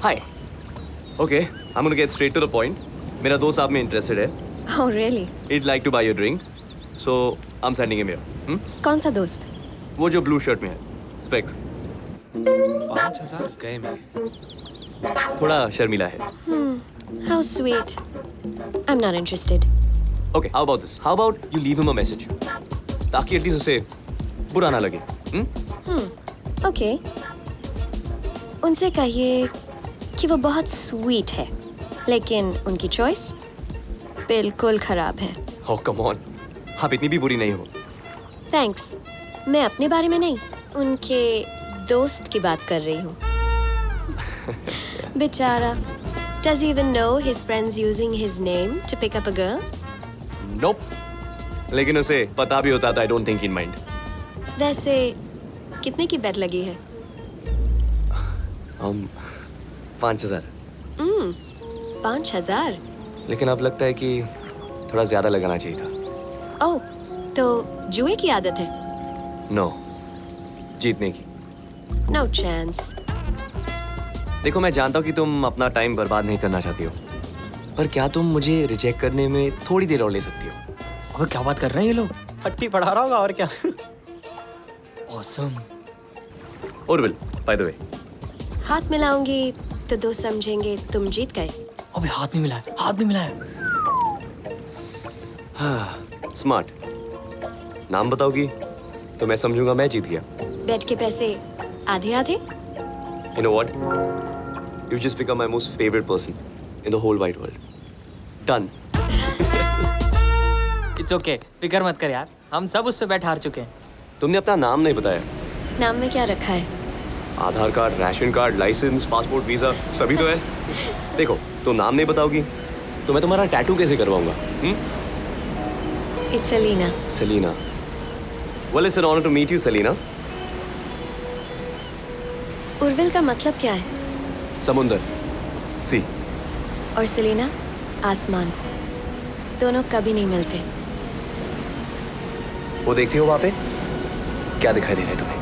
Hi okay I am gonna get straight to the point. मेरा दोस्त आप में इंटरेस्टेड है. Oh really? He'd like to buy you a drink, so I'm sending him here. कौन सा दोस्त? वो जो ब्लू शर्ट में है, स्पेक्स. 5,000 गए मेरे. थोड़ा शर्मिला है. How sweet. I'm not interested. Okay, how about this? How about you leave him a message, ताकि एटलीस्ट उसे बुरा ना लगे. Okay. उनसे कहिए कि वो बहुत स्वीट है, लेकिन उनकी चॉइस बिल्कुल खराब है. Oh come on, आप इतनी भी बुरी नहीं हो. थैंक्स. मैं अपने बारे में नहीं, उनके दोस्त की बात कर रही हूँ. बेचारा. Does he even know his friend's using his name to pick up a girl? Nope. लेकिन उसे पता भी होता तो I don't think he'd mind. वैसे कितने की बेट लगी है? 5,000. 5,000? लेकिन अब लगता है कि थोड़ा ज्यादा लगाना चाहिए था. ओह, तो जुए की आदत है? No, जीतने की. No chance. देखो मैं जानता हूँ कि तुम अपना टाइम बर्बाद नहीं करना चाहती हो, पर क्या तुम मुझे रिजेक्ट करने में थोड़ी देर और ले सकती हो? अबे क्या बात कर रहे हैं ये लोग? हट्टी पढ़ा रहा होगा और क्या. Awesome. Orville, by the way. हाथ मिलाऊंगी तो दोस्त समझेंगे तुम जीत गए. अबे हाथ नहीं मिलाया, हाथ नहीं मिलाया. स्मार्ट. नाम बताओगी तो मैं समझूंगा मैं जीत गया. बेट के पैसे आधे आधे? You know what? You just become my most favorite person in the whole wide world. Done. It's okay. फिक्र मत कर यार. हम सब उससे बैठ हार चुके हैं. तुमने अपना नाम नहीं बताया. नाम में क्या रखा है? Aadhaar card, ration card, licence, passport, visa सभी तो है. देखो तुम नाम नहीं बताओगी तो मैं तुम्हारा टैटू कैसे करवाऊंगा? It's Alina. Selena. Well, it's an honor to meet you, Selena. Urvil का मतलब क्या है? समुंदर. सी. और सेलिना आसमान. दोनों कभी नहीं मिलते. वो देखती हो वहां पे? क्या दिखाई दे रहा है तुम्हें?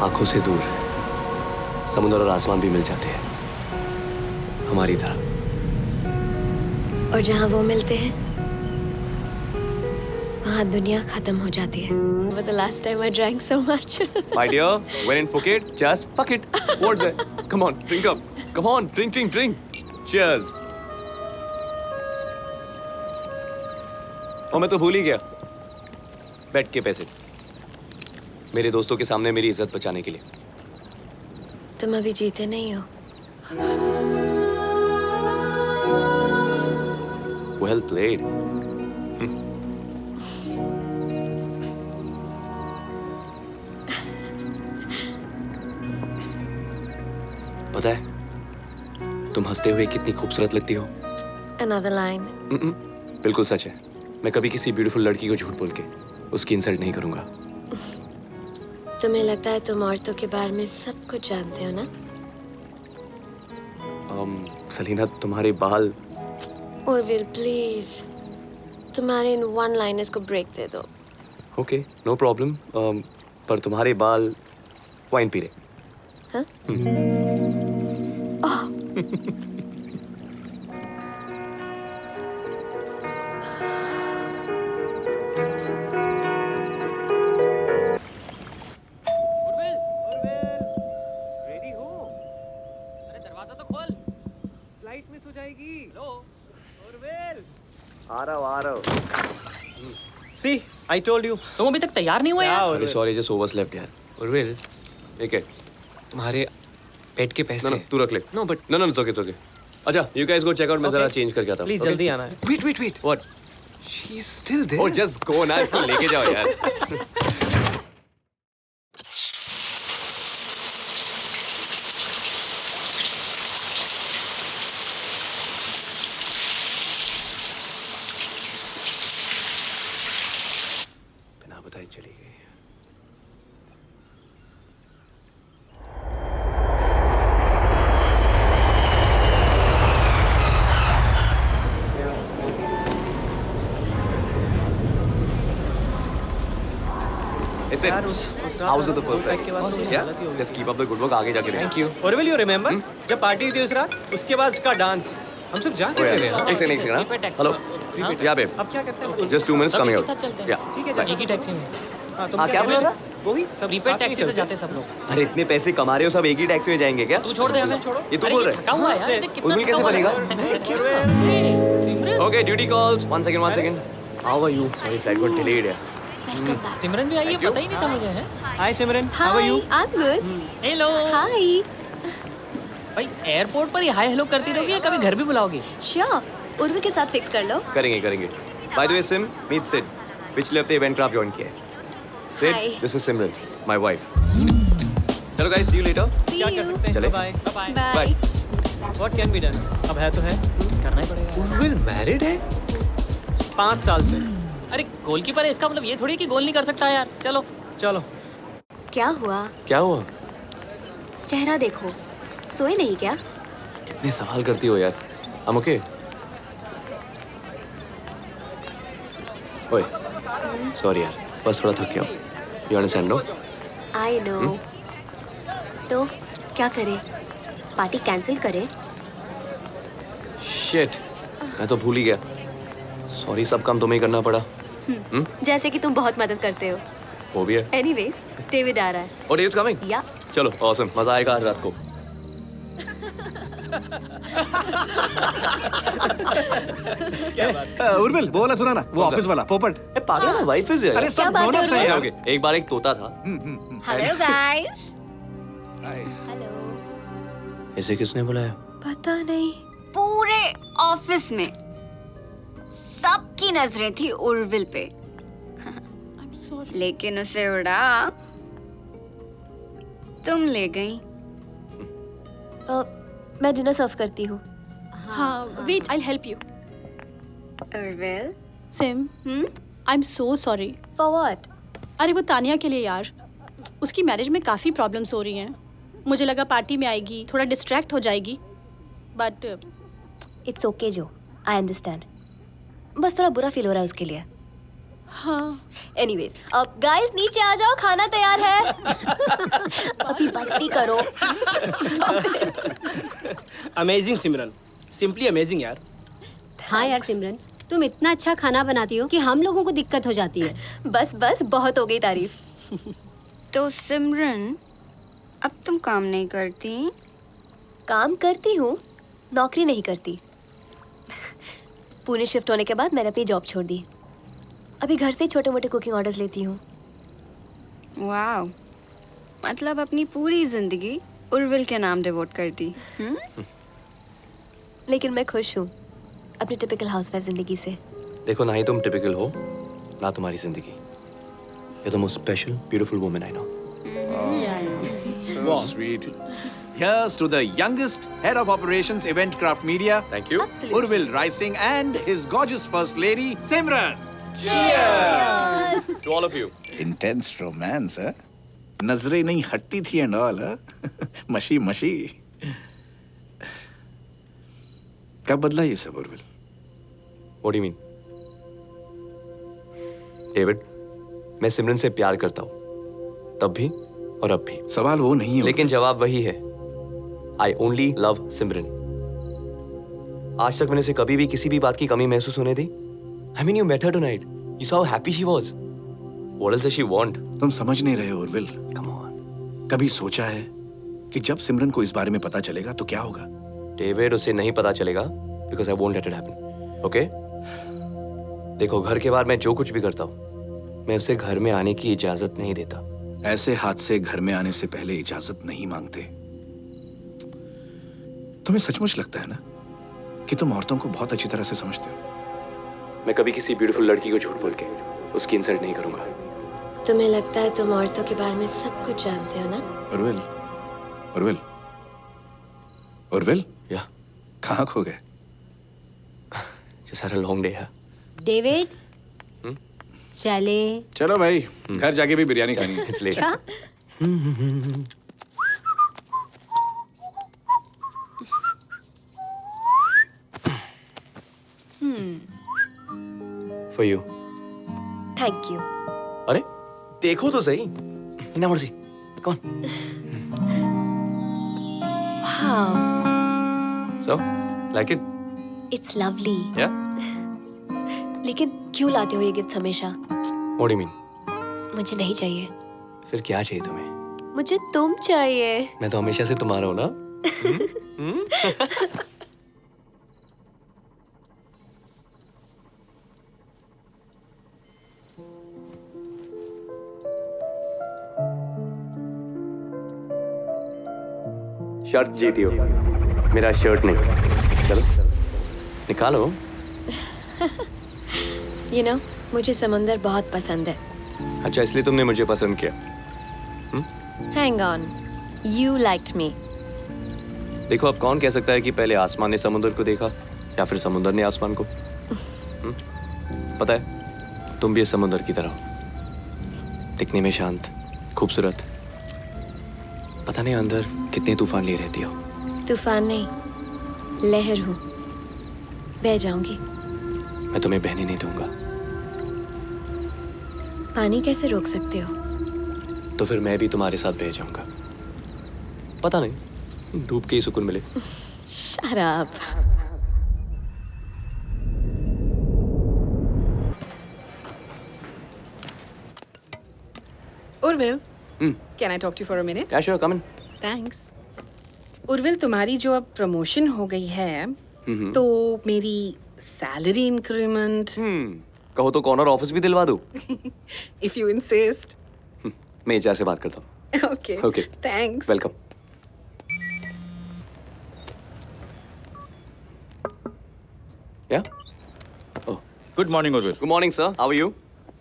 आंखों से दूर समुद्र और आसमान भी मिल जाते हैं हमारी तरह. और जहाँ वो मिलते हैं वहाँ दुनिया खत्म हो जाती है. But the last time I drank so much. My dear, when in Phuket, just fuck it. What's that? Come on, drink up. Come on, drink. Cheers. और मैं तो भूल ही गया. बेट के पैसे मेरे दोस्तों के सामने मेरी इज्जत बचाने के लिए. तुम अभी जीते नहीं हो. Well played. पता है तुम हंसते हुए कितनी खूबसूरत लगती हो. Another line. बिल्कुल सच है. मैं कभी किसी ब्यूटीफुल लड़की को झूठ बोल के उसकी इंसल्ट नहीं करूंगा. तुम्हें लगता है तुम औरतों के बारे में सब कुछ जानते हो ना? सलीना तुम्हारे बाल. उर्विल प्लीज, तुम्हारे इन वन लाइनर्स को ब्रेक दे दो. Okay no problem. पर तुम्हारे बाल वाइन पी रहे. हाँ? रेडी हो? अरे दरवाजा तो खोल. फ्लाइट मिस हो जाएगी. लो. उर्विल. आ रहा हूँ. See, I told you. तुम अभी तक तैयार नहीं हुए यार. अरे सॉरी जस्ट ओवरस्लेप्ट यार. उर्विल, ठीक है. तुम्हारे पेट के पैसे. No, तू रख ले. No, but No, it's okay. अच्छा, you guys go check out. मैं Okay. जरा चेंज करके आता हूँ. Please Okay? जल्दी आना है. Wait. What? She's still there. Oh, just go ना. इसको लेके जाओ यार. बिना बताए चली गई. यार उस How was it the first pack के बाद time? तो Yeah, हालत ही हो गई। just keep up the good work. आगे जाके देखें। Thank you. और विल यू रिमेंबर जब पार्टी थी उस रात, उसके बाद उसका डांस, हम सब जा Oh, कैसे yeah. रहे? एक सेकंड हाँ। Hello. Yeah, babe. अब क्या करते हैं? Just 2 minutes coming out. Yeah. ठीक है, Bye. एक ही टैक्सी में। हाँ, तुम हाँ, क्या कह बोल रहे रहा? हो? वही सब प्रीपेड साथ में टैक्सी से चलते जाते सब लोग। अरे इतने पैसे कमा रहे हो, सब एक ही टैक्सी में जाएंगे क्या? तू छोड़ दे हमें। छोड़ो। ये तू अरे बोल ये रहा थका हुआ है यार, से- ये कितना उर्मिल कैसे थका हुआ बनेगा? है। सिमरन Okay, duty calls. One second. How are you? Sorry, flight got delayed. Welcome back. Simran भी आई है, पता ही नहीं था मुझे है। Hi Simran, how are you? I am good. Hello. Hi. भाई एयरपोर्ट पर ही हाय हेलो करती रहोगी या कभी घर भी बुलाओगी? श्योर, उर्वी के साथ फिक्स कर लो। करेंगे. By the way, Sim, meet Sid. पिछले हफ्ते इवेंट क्राफ्ट ज्वाइन किया है. Sid, Hi. this is Simran, my wife. चलो guys, see you later. See क्या कर you. सकते हैं? चले? Bye. Bye. Bye. What can be done? अब है तो है। करना ही पड़ेगा। उर्विल मैरिड है? 5 साल से। अरे गोलकीपर है, इसका मतलब ये थोड़ी कि गोल नहीं कर सकता यार। चलो। चलो। क्या हुआ? क्या हुआ? चेहरा देखो, सोए नहीं क्या? कितने सवाल करती हो यार. I'm okay. ओए, sorry यार, बस थोड़ा थक गया हूँ. You understand, no? I know. तो क्या करें? पार्टी कैंसिल करें? Shit, मैं तो भूल ही गया. Sorry, सब काम तुम्हें ही करना पड़ा. जैसे कि तुम बहुत मदद करते हो। वो भी है. एनीवेज, डेविड आ रहा है। और Dave's coming? या चलो, awesome, मजा आएगा आज रात को. उर्मिल वो वाला सुना ना, वो कौन सा? ऑफिस वाला पोपट। ए पागल है, वाइफ इज अरे क्या सब बात है, grown ups हैं उर्मिल? यार। ओके, एक बार एक तोता था. Hello guys. हेलो। इसे किसने बुलाया? पता नहीं। पूरे ऑफिस में सबकी नजरें थी उर्विल पे, लेकिन उसे उड़ा तुम ले गई। मैं डिनर सर्व करती हूँ। हाँ, wait, I'll help you. Urvil, Sim, I'm so sorry. For what? अरे वो तानिया के लिए यार, उसकी मैरिज में काफ़ी प्रॉब्लम्स हो रही हैं। मुझे लगा पार्टी में आएगी, थोड़ा डिस्ट्रैक्ट हो जाएगी, बट इट्स ओके जो, आई अंडरस्टैंड। बस थोड़ा बुरा फील हो रहा है उसके लिए। हाँ, एनीवेज, अब गाइस नीचे आ जाओ, खाना तैयार है। अभी बस भी करो। अमेजिंग सिमरन, सिंपली अमेजिंग यार। हाँ यार सिमरन, तुम इतना अच्छा खाना बनाती हो कि हम लोगों को दिक्कत हो जाती है। बस बहुत हो गई तारीफ। तो सिमरन अब तुम काम नहीं करती? काम करती हूँ, नौकरी नहीं करती। पुणे शिफ्ट होने के बाद मैंने अपनी जॉब छोड़ दी। अभी घर से छोटे मोटे कुकिंग ऑर्डर्स लेती हूँ। वाह, मतलब अपनी पूरी जिंदगी उर्विल के नाम डिवोट कर दी। लेकिन मैं खुश हूँ अपनी टिपिकल हाउसवाइफ जिंदगी से। देखो, ना ही तुम टिपिकल हो, ना तुम्हारी जिंदगी. You're the most special, beautiful woman I know. So sweet. Here's to the youngest head of operations Event Craft Media, Thank you. Absolutely. Urvil Rising, and his gorgeous first lady, Simran. To all of you. Intense romance, huh? नजरें नहीं हटती थी and all, huh? मशी मशी. कब बदला ये सब Urvil? What do you mean? David, मैं सिमरन से प्यार करता हूँ, तब भी और अब भी. सवाल वो नहीं है. लेकिन जवाब वही है. I only love सिमरन. आज तक मैंने उसे कभी भी किसी भी बात की कमी महसूस होने दी. I mean, you met her tonight. You saw how happy she was. What else does she want? तुम समझ नहीं रहे हो उर्विल. Come on. कभी सोचा है कि जब सिमरन को इस बारे में पता चलेगा तो क्या होगा? डेविड, उसे नहीं पता चलेगा because I won't let it happen. Okay? देखो, घर के बाहर मैं जो कुछ भी करता हूँ, मैं उसे घर में आने की इजाजत नहीं देता. ऐसे हादसे घर में आने से पहले इजाजत नहीं मांगते. तुम्हें सचमुच लगता है ना कि तुम औरतों को बहुत अच्छी तरह से समझते हो? मैं कभी किसी ब्यूटीफुल लड़की को झूठ बोल के उसकी इंसल्ट नहीं करूंगा. तुम्हें लगता है तुम औरतों के बारे में सब कुछ जानते हो ना? उर्विल, उर्विल, उर्विल, या कहाँ खो गए? just had a long day है. डेविड, चले। चलो भाई, घर जाके भी बिरयानी खानी है. It's late. क्या? For you. Thank you. अरे देखो तो सही. इन्ना मर्जी कौन Wow, so like it it's lovely. या लेकिन क्यों लाते हो ये गिफ्ट हमेशा? व्हाट डू यू मीन मुझे नहीं चाहिए. फिर क्या चाहिए तुम्हें मुझे तुम चाहिए. मैं तो हमेशा से तुम्हारा हूं ना शर्ट जीती हो मेरा शर्ट नहीं चलो निकालो You know, मुझे समुंदर बहुत पसंद है. अच्छा इसलिए तुमने मुझे पसंद किया Hang on, you liked me. देखो अब कौन कह सकता है कि पहले आसमान ने समुद्र को देखा या फिर समुद्र ने आसमान को पता है तुम भी इस समुद्र की तरह हो दिखने में शांत खूबसूरत पता नहीं अंदर कितने तूफान लिए रहती हो तूफान नहीं, लहर हूँ. बह जाऊंगी. मैं तुम्हें बहने नहीं दूंगा पानी कैसे रोक सकते हो? तो फिर मैं भी तुम्हारे साथ बह जाऊंगा पता नहीं डूब के ही सुकून मिले Shut up. Urvil, Hmm. Can I talk to you for a minute? Yeah sure come in thanks. Urvil, तुम्हारी जो अब प्रमोशन हो गई है, तो मेरी सैलरी इंक्रीमेंट, कहो तो कॉर्नर ऑफिस भी दिलवा दूं इफ यू इंसिस्ट. मैं एचआर से बात करता हूँ okay. Okay. Thanks. Welcome yeah oh Good morning, Urvil. Good morning sir how are you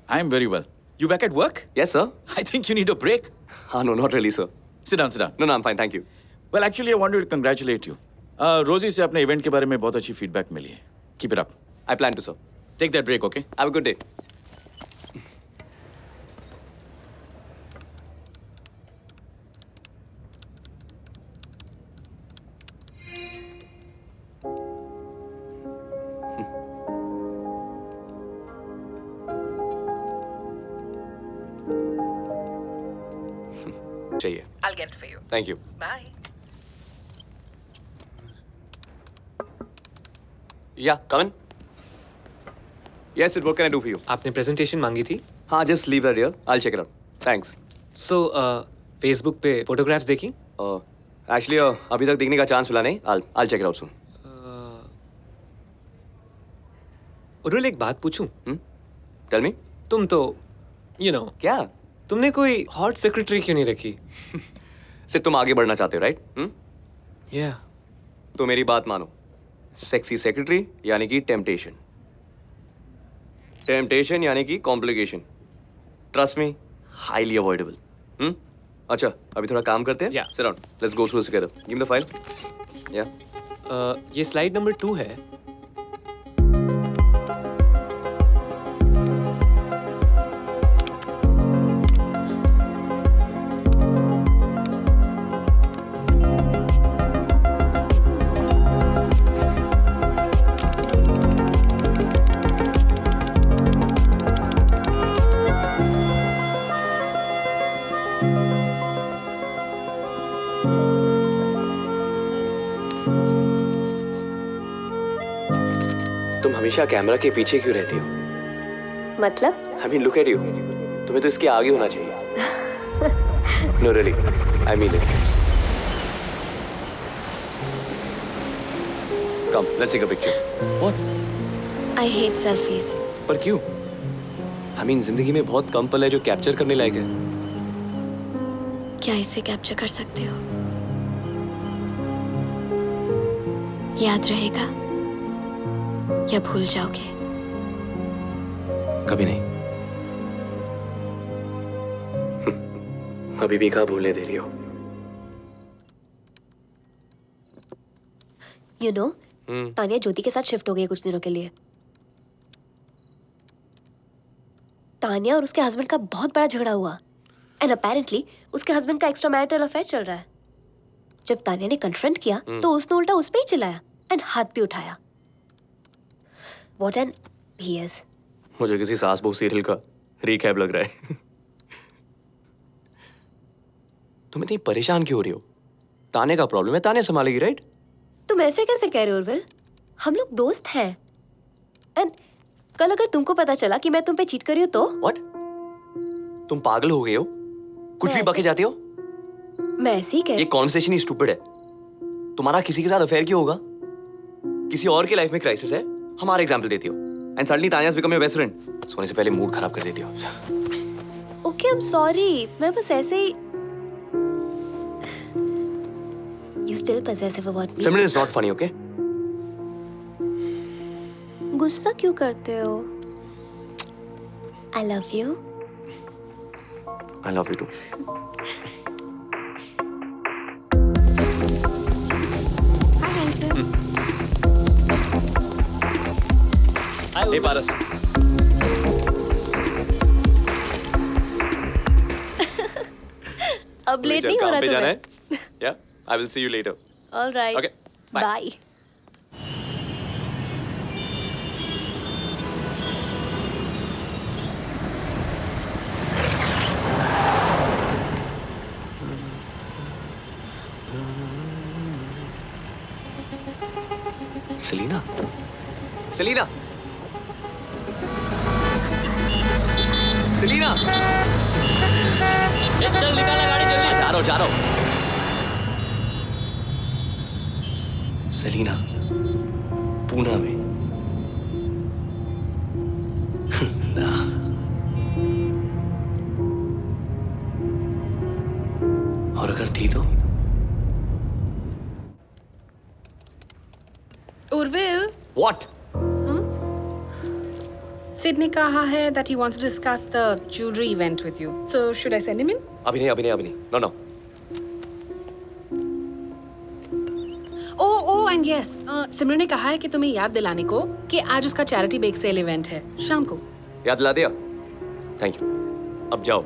I'm very well. You back at work? Yes sir I think you need a break. हाँ no not really sir Sit down, sit down. No no I am fine thank you Well, actually, I wanted to congratulate you. रोजी से अपने event के बारे में बहुत अच्छी feedback मिली है. Keep it up. I plan to sir Take that break, okay? Have a good day चाहिए I'll get it for you. Thank you Bye. Yeah come in yes it what can I do for you आपने presentation मांगी थी. हाँ just leave that here I will check it out thanks so Facebook पे photographs देखी. Actually अभी तक देखने का चांस मिला नहीं I will check it out सून उर्विल, एक बात पूछूं? टेल मी तुम तो क्या तुमने कोई हॉट सेक्रेटरी क्यों नहीं रखी? सिर्फ तुम आगे बढ़ना चाहते हो राइट या तो मेरी बात मानो सेक्सी सेक्रेटरी यानी कि टेम्पटेशन टेम्पटेशन यानी कि complication trust me highly avoidable अच्छा अभी थोड़ा काम करते हैं Yeah. Sit down let's go through this together give me the file या ये स्लाइड नंबर 2 है. तुम हमेशा कैमरा के पीछे क्यों रहती हो मतलब? I mean look at you तुम्हें तो इसके आगे होना चाहिए no really I mean it come let's take a picture what I hate selfies. पर क्यों आई मीन जिंदगी में बहुत कम पल है जो कैप्चर करने लायक है क्या इसे कैप्चर कर सकते हो? याद रहेगा या भूल जाओगे? कभी नहीं अभी भी कहाँ भूलने दे रही हो You know, तानिया ज्योति के साथ शिफ्ट हो गई कुछ दिनों के लिए. तानिया और उसके हस्बैंड का बहुत बड़ा झगड़ा हुआ एंड अपेरेंटली उसके हस्बैंड का एक्स्ट्रा मैरिटल अफेयर चल रहा है. जब तानिया ने कन्फ्रंट किया तो उसने उल्टा उस पे ही चिल्लाया एंड हाथ भी उठाया. What an he is. मुझे किसी सास बहू सीरियल का रिकैप लग रहा है तुम इतनी परेशान क्यों हो रही हो? ताने का प्रॉब्लम है, ताने संभालेगी, राइट? तुम ऐसे कैसे कह रहे हो उर्विल? हम लोग दोस्त हैं। एंड कल अगर तुमको पता चला कि मैं तुम पे चीट कर रही हूँ तो? व्हाट? तुम पागल हो गए हो? कुछ भी मैं बके ऐसे- जाती हो? मैं ऐसे ही कह ये कॉन्वर्सेशन ही स्टूपिड है। तुम्हारा किसी के साथ अफेयर क्यों होगा? किसी और की लाइफ में क्राइसिस है, हमारा एग्जांपल देती हो। And suddenly Tania has become your best friend. सोने से पहले मूड खराब कर देती हो। Okay, I am sorry. मैं बस ऐसे ही You still possessive about me. Simran is not funny, okay? गुस्सा क्यों करते हो? I love you. I love you too. Hi, handsome. Hey Paras, अब लेट नहीं हो रहा काम पे जाना तुम्हें? है? या I will see you later. All right. Okay, bye. Bye. Selina, Selina, Selina, चल निकाला गाड़ी जल्दी। जा रहा हूँ, जा रहा हूँ। सेलिना, पूना में। ना। और अगर थी तो? उर्विल, What? Sid ने कहा है that he wants to discuss the jewelry event with you. So should I send him in? अभी नहीं, अभी नहीं, अभी नहीं। No, no. Oh, and yes. सिमरन ने कहा है कि तुम्हें याद दिलाने को कि आज उसका चैरिटी बेक सेल इवेंट है शाम को। याद दिला दिया? Thank you. अब जाओ।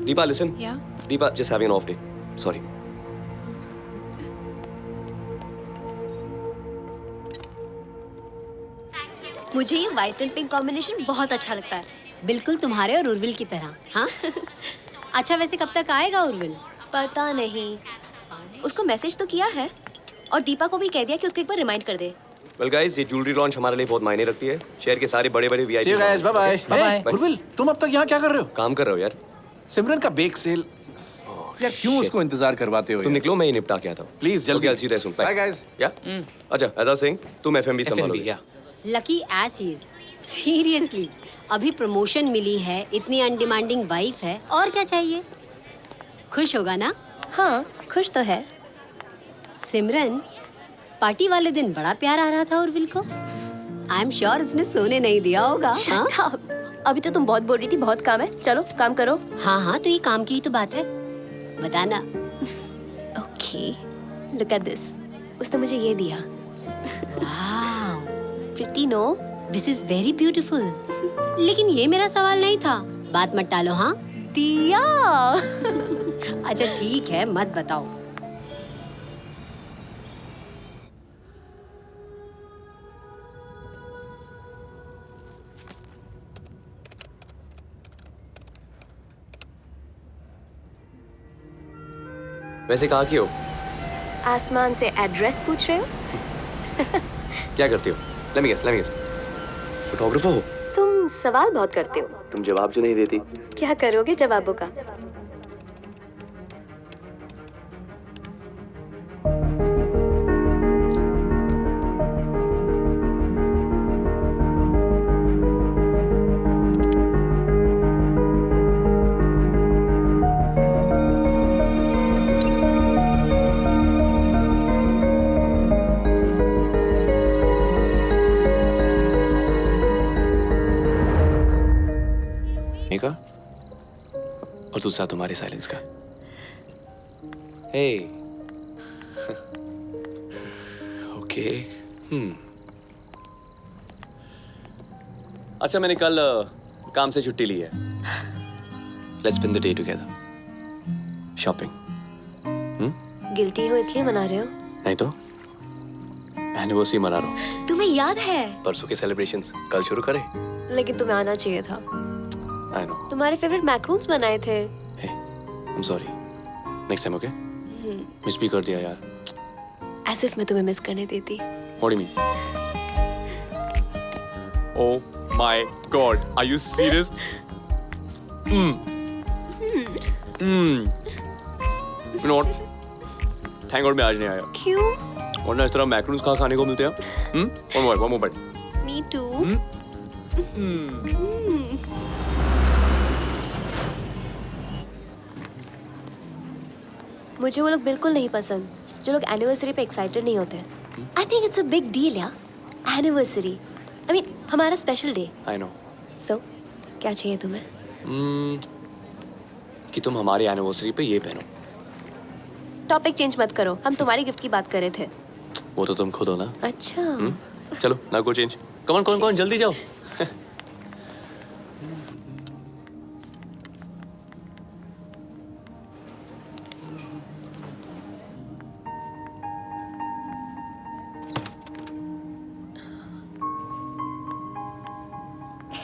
Deepa, listen. Yeah. Deepa, just having an off day. Sorry. मुझे ये व्हाइट एंड पिंक कॉम्बिनेशन बहुत अच्छा लगता है। बिल्कुल तुम्हारे और उर्विल की तरह। हाँ अच्छा, वैसे कब तक आएगा उर्विल? पता नहीं, उसको मैसेज तो किया है और दीपा को भी कह दिया कि उसको एक बार रिमाइंड कर दे। Well guys, ये ज्वेलरी लॉन्च हमारे लिए बहुत मायने रखती है। शहर के सारे बड़े-बड़े VIP See you guys, bye bye. Bye-bye. Hey, Urvil, तुम अब तक यहाँ क्या कर रहे हो? काम कर रहे हो यार। सिमरन का बेक सेल। यार क्यों shit. उसको इंतजार करवाते हो? तुम यार? निकलो, मैं ये निपटा के आता हूँ। Please, जल्दी। Okay, I'll see you there soon. Bye. Bye, guys. Yeah? अच्छा, as I was saying, तुम FMB संभालोगे। Lucky ass is. सीरियसली, अभी प्रमोशन मिली है, इतनी अनडिमांडिंग वाइफ है, और क्या चाहिए? खुश होगा ना? हाँ, खुश तो है। सिमरन, पार्टी वाले दिन बड़ा प्यार आ रहा था उर्विल को। आई एम श्योर उसने सोने नहीं दिया होगा। हाँ? Shut up. अभी तो तुम बहुत बोल रही थी बहुत काम है, चलो काम करो। हाँ, तो ये काम की ही तो बात है। बताना। Okay, look at this. उसने मुझे ये दिया। Wow, pretty no? This is very beautiful. लेकिन ये मेरा सवाल नहीं था, बात मत टालो। हाँ दिया। अच्छा ठीक है, मत बताओ। वैसे कहाँ की हो? आसमान से एड्रेस पूछ रहे हो? क्या करती हो? Let me guess. फोटोग्राफर हो? तुम सवाल बहुत करते हो। तुम जवाब जो नहीं देती। क्या करोगे जवाबों का? का और दूसरा तुम्हारे साइलेंस का। हे ओके। अच्छा, मैंने कल काम से छुट्टी ली है। Let's spend the day together. Shopping. Guilty हो इसलिए मना रहे हो? नहीं तो एनिवर्सरी मना रहा हूँ। तुम्हें याद है? परसों के सेलिब्रेशंस कल शुरू करें। लेकिन तुम्हें आना चाहिए था। I know. तुम्हारे फेवरेट मैक्रोन्स बनाए थे. Hey, I'm sorry. Next time, okay? Miss भी कर दिया यार. As if मैं तुम्हें मिस करने देती. What do you mean? Oh my God, are you serious? You know what? Thank God मैं आज नहीं आया. क्यों? वरना इस तरह मैक्रोन्स कहाँ खाने को मिलते हैं? One more bite. Me too. मुझे वो लोग बिल्कुल नहीं पसंद जो लोग एनिवर्सरी पे एक्साइटेड नहीं होते. I think it's a big deal यार. एनिवर्सरी, आई मीन हमारा स्पेशल डे. I know. सो क्या चाहिए तुम्हें? कि तुम हमारी एनिवर्सरी पे ये पहनो. टॉपिक चेंज मत करो, हम तुम्हारी गिफ्ट की बात कर रहे थे. वो तो तुम खुद हो ना. अच्छा. चलो ना गो चेंज. कौन जल्दी जाओ.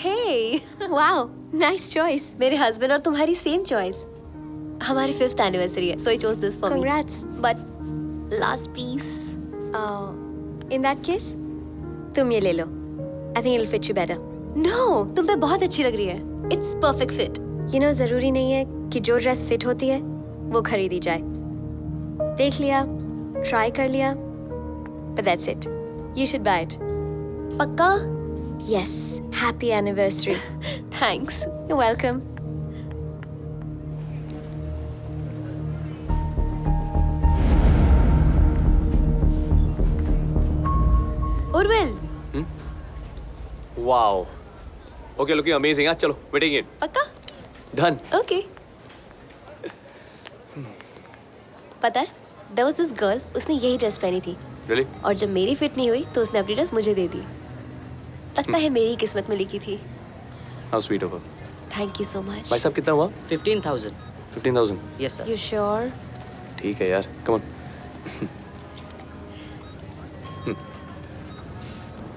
Hey wow, nice choice. मेरे हस्बैंड और तुम्हारी सेम चॉइस. हमारी 5th एनिवर्सरी है, so he chose this for me. Congrats. But last piece. In that case तुम ये ले लो. I think it will fit you better. No, तुम पे बहुत अच्छी लग रही है. It's perfect fit. You know, जरूरी नहीं है कि जो ड्रेस फिट होती है वो खरीदी जाए. देख लिया, ट्राई कर लिया, but that's it. You should buy it. पक्का? Yes, happy anniversary. Thanks. You're welcome. Urvil. Wow. Okay, looking amazing. हाँ, चलो, waiting in. पक्का? Done. Okay. पता है, there was this girl, उसने यही ड्रेस पहनी थी. Really? और जब मेरी फिट नहीं हुई तो उसने अपनी ड्रेस मुझे दे दी. लगता है मेरी किस्मत में लिखी थी. How sweet of her. Thank you so much. भाई साहब कितना हुआ? 15,000. 15,000. Yes sir. You sure? ठीक है यार. Come on.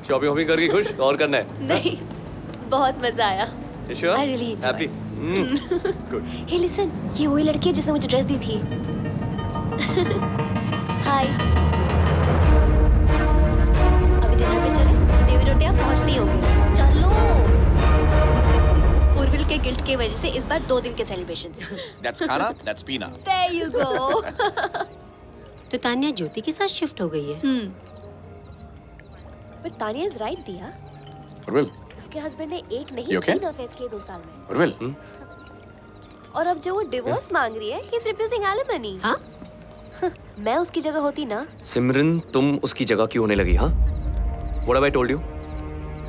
शॉपिंग करके खुश और करना है. नहीं, बहुत मजा आया. You sure? I really enjoyed. Happy. Good. Hey listen, ये वही लड़की है जिसने मुझे ड्रेस दी थी. Hi. अभी डिनर पे चले? देवी रोटियां पहुंचती होंगी. चलो. उर्विल के गिल्ट की वजह से इस बार 2 दिन के celebrations. That's Khana, that's Pina. There you go. तो तान्या ज्योति के साथ शिफ्ट हो गई है. But Tanya is right, दिया. Urvil, उसके हस्बैंड ने एक नहीं You okay? 3 अफेयर्स किए 2 साल में. Urvil. और अब जो वो डिवोर्स मांग रही है, he is refusing alimony. हाँ? मैं उसकी जगह होती ना. सिमरन, तुम उसकी जगह क्यों होने लगी? हाँ? What have I told you?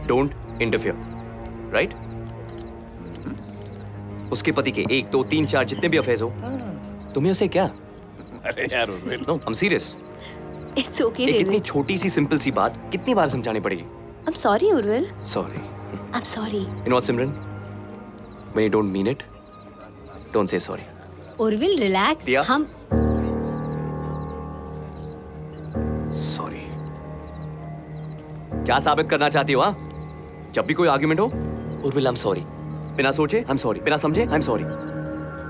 Don't interfere. Right? उसके पति के 1, 2, 3, 4 जितने भी अफेयर्स हो, तुम्हें उसे क्या? अरे यार Urvil. No, I'm serious. It's okay, एक इतनी David. छोटी सी सिंपल सी बात कितनी बार समझानी पड़ेगी? I'm sorry, Urvil. Sorry. I'm sorry. You know what, Simran? When you don't mean it, don't say sorry. Urvil relax. दिया? हम Sorry. क्या साबित करना चाहती हो? हाँ? जब भी कोई आर्गुमेंट हो, उर्विल, I'm sorry. बिना सोचे, I'm sorry. बिना समझे, I'm sorry.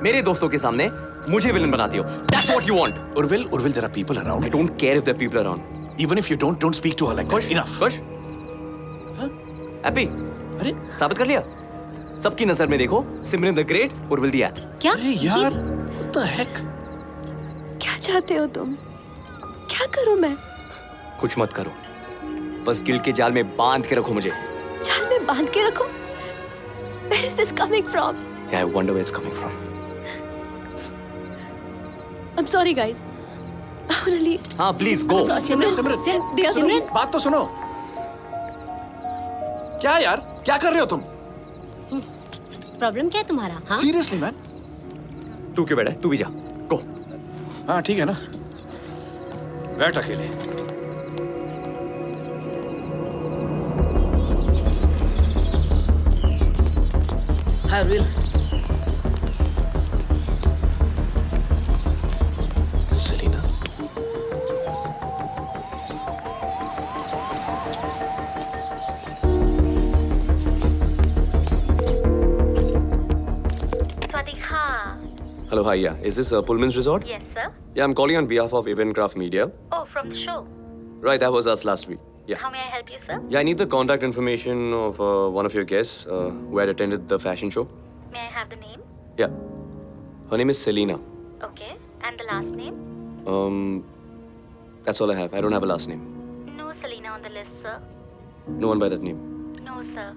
मेरे दोस्तों के सामने मुझे विलन बनाती हो. That's what you want. Urvil, there are people around. I don't care if there are people around. Even if you don't speak to her like that. Enough. खुश? हैप्पी? अरे साबित कर लिया? सबकी नजर में देखो, Simran the great, Urvil the eight. क्या? अरे यार, what the heck? क्या चाहते हो तुम? क्या करूं मैं? कुछ मत करो. बस गिल्ट के जाल में बांध के रखो मुझे. जाल में बांध के रखो? Where is this coming from? Yeah, I wonder where it's coming from. I'm sorry, guys. I'm really हाँ, please go. सिमरन, दिया सुनो, सिमरन. बात तो सुनो. क्या यार? क्या कर रहे हो तुम? प्रॉब्लम क्या है तुम्हारा? हाँ? Seriously man? तू क्यों बैठा है? तू भी जा. Go. हाँ ठीक है ना. बैठ अकेले. Hi Urvil. Selena. Hello, hi, yeah. Is this Pullman's Resort? Yes, sir. Yeah, I'm calling on behalf of Eventcraft Media. Oh, from the show. Right, that was us last week. Yeah. How may I help you, sir? Yeah, I need the contact information of one of your guests who had attended the fashion show. May I have the name? Yeah. Her name is Selena. Okay. And the last name? That's all I have. I don't have a last name. No Selena on the list, sir. No one by that name. No, sir.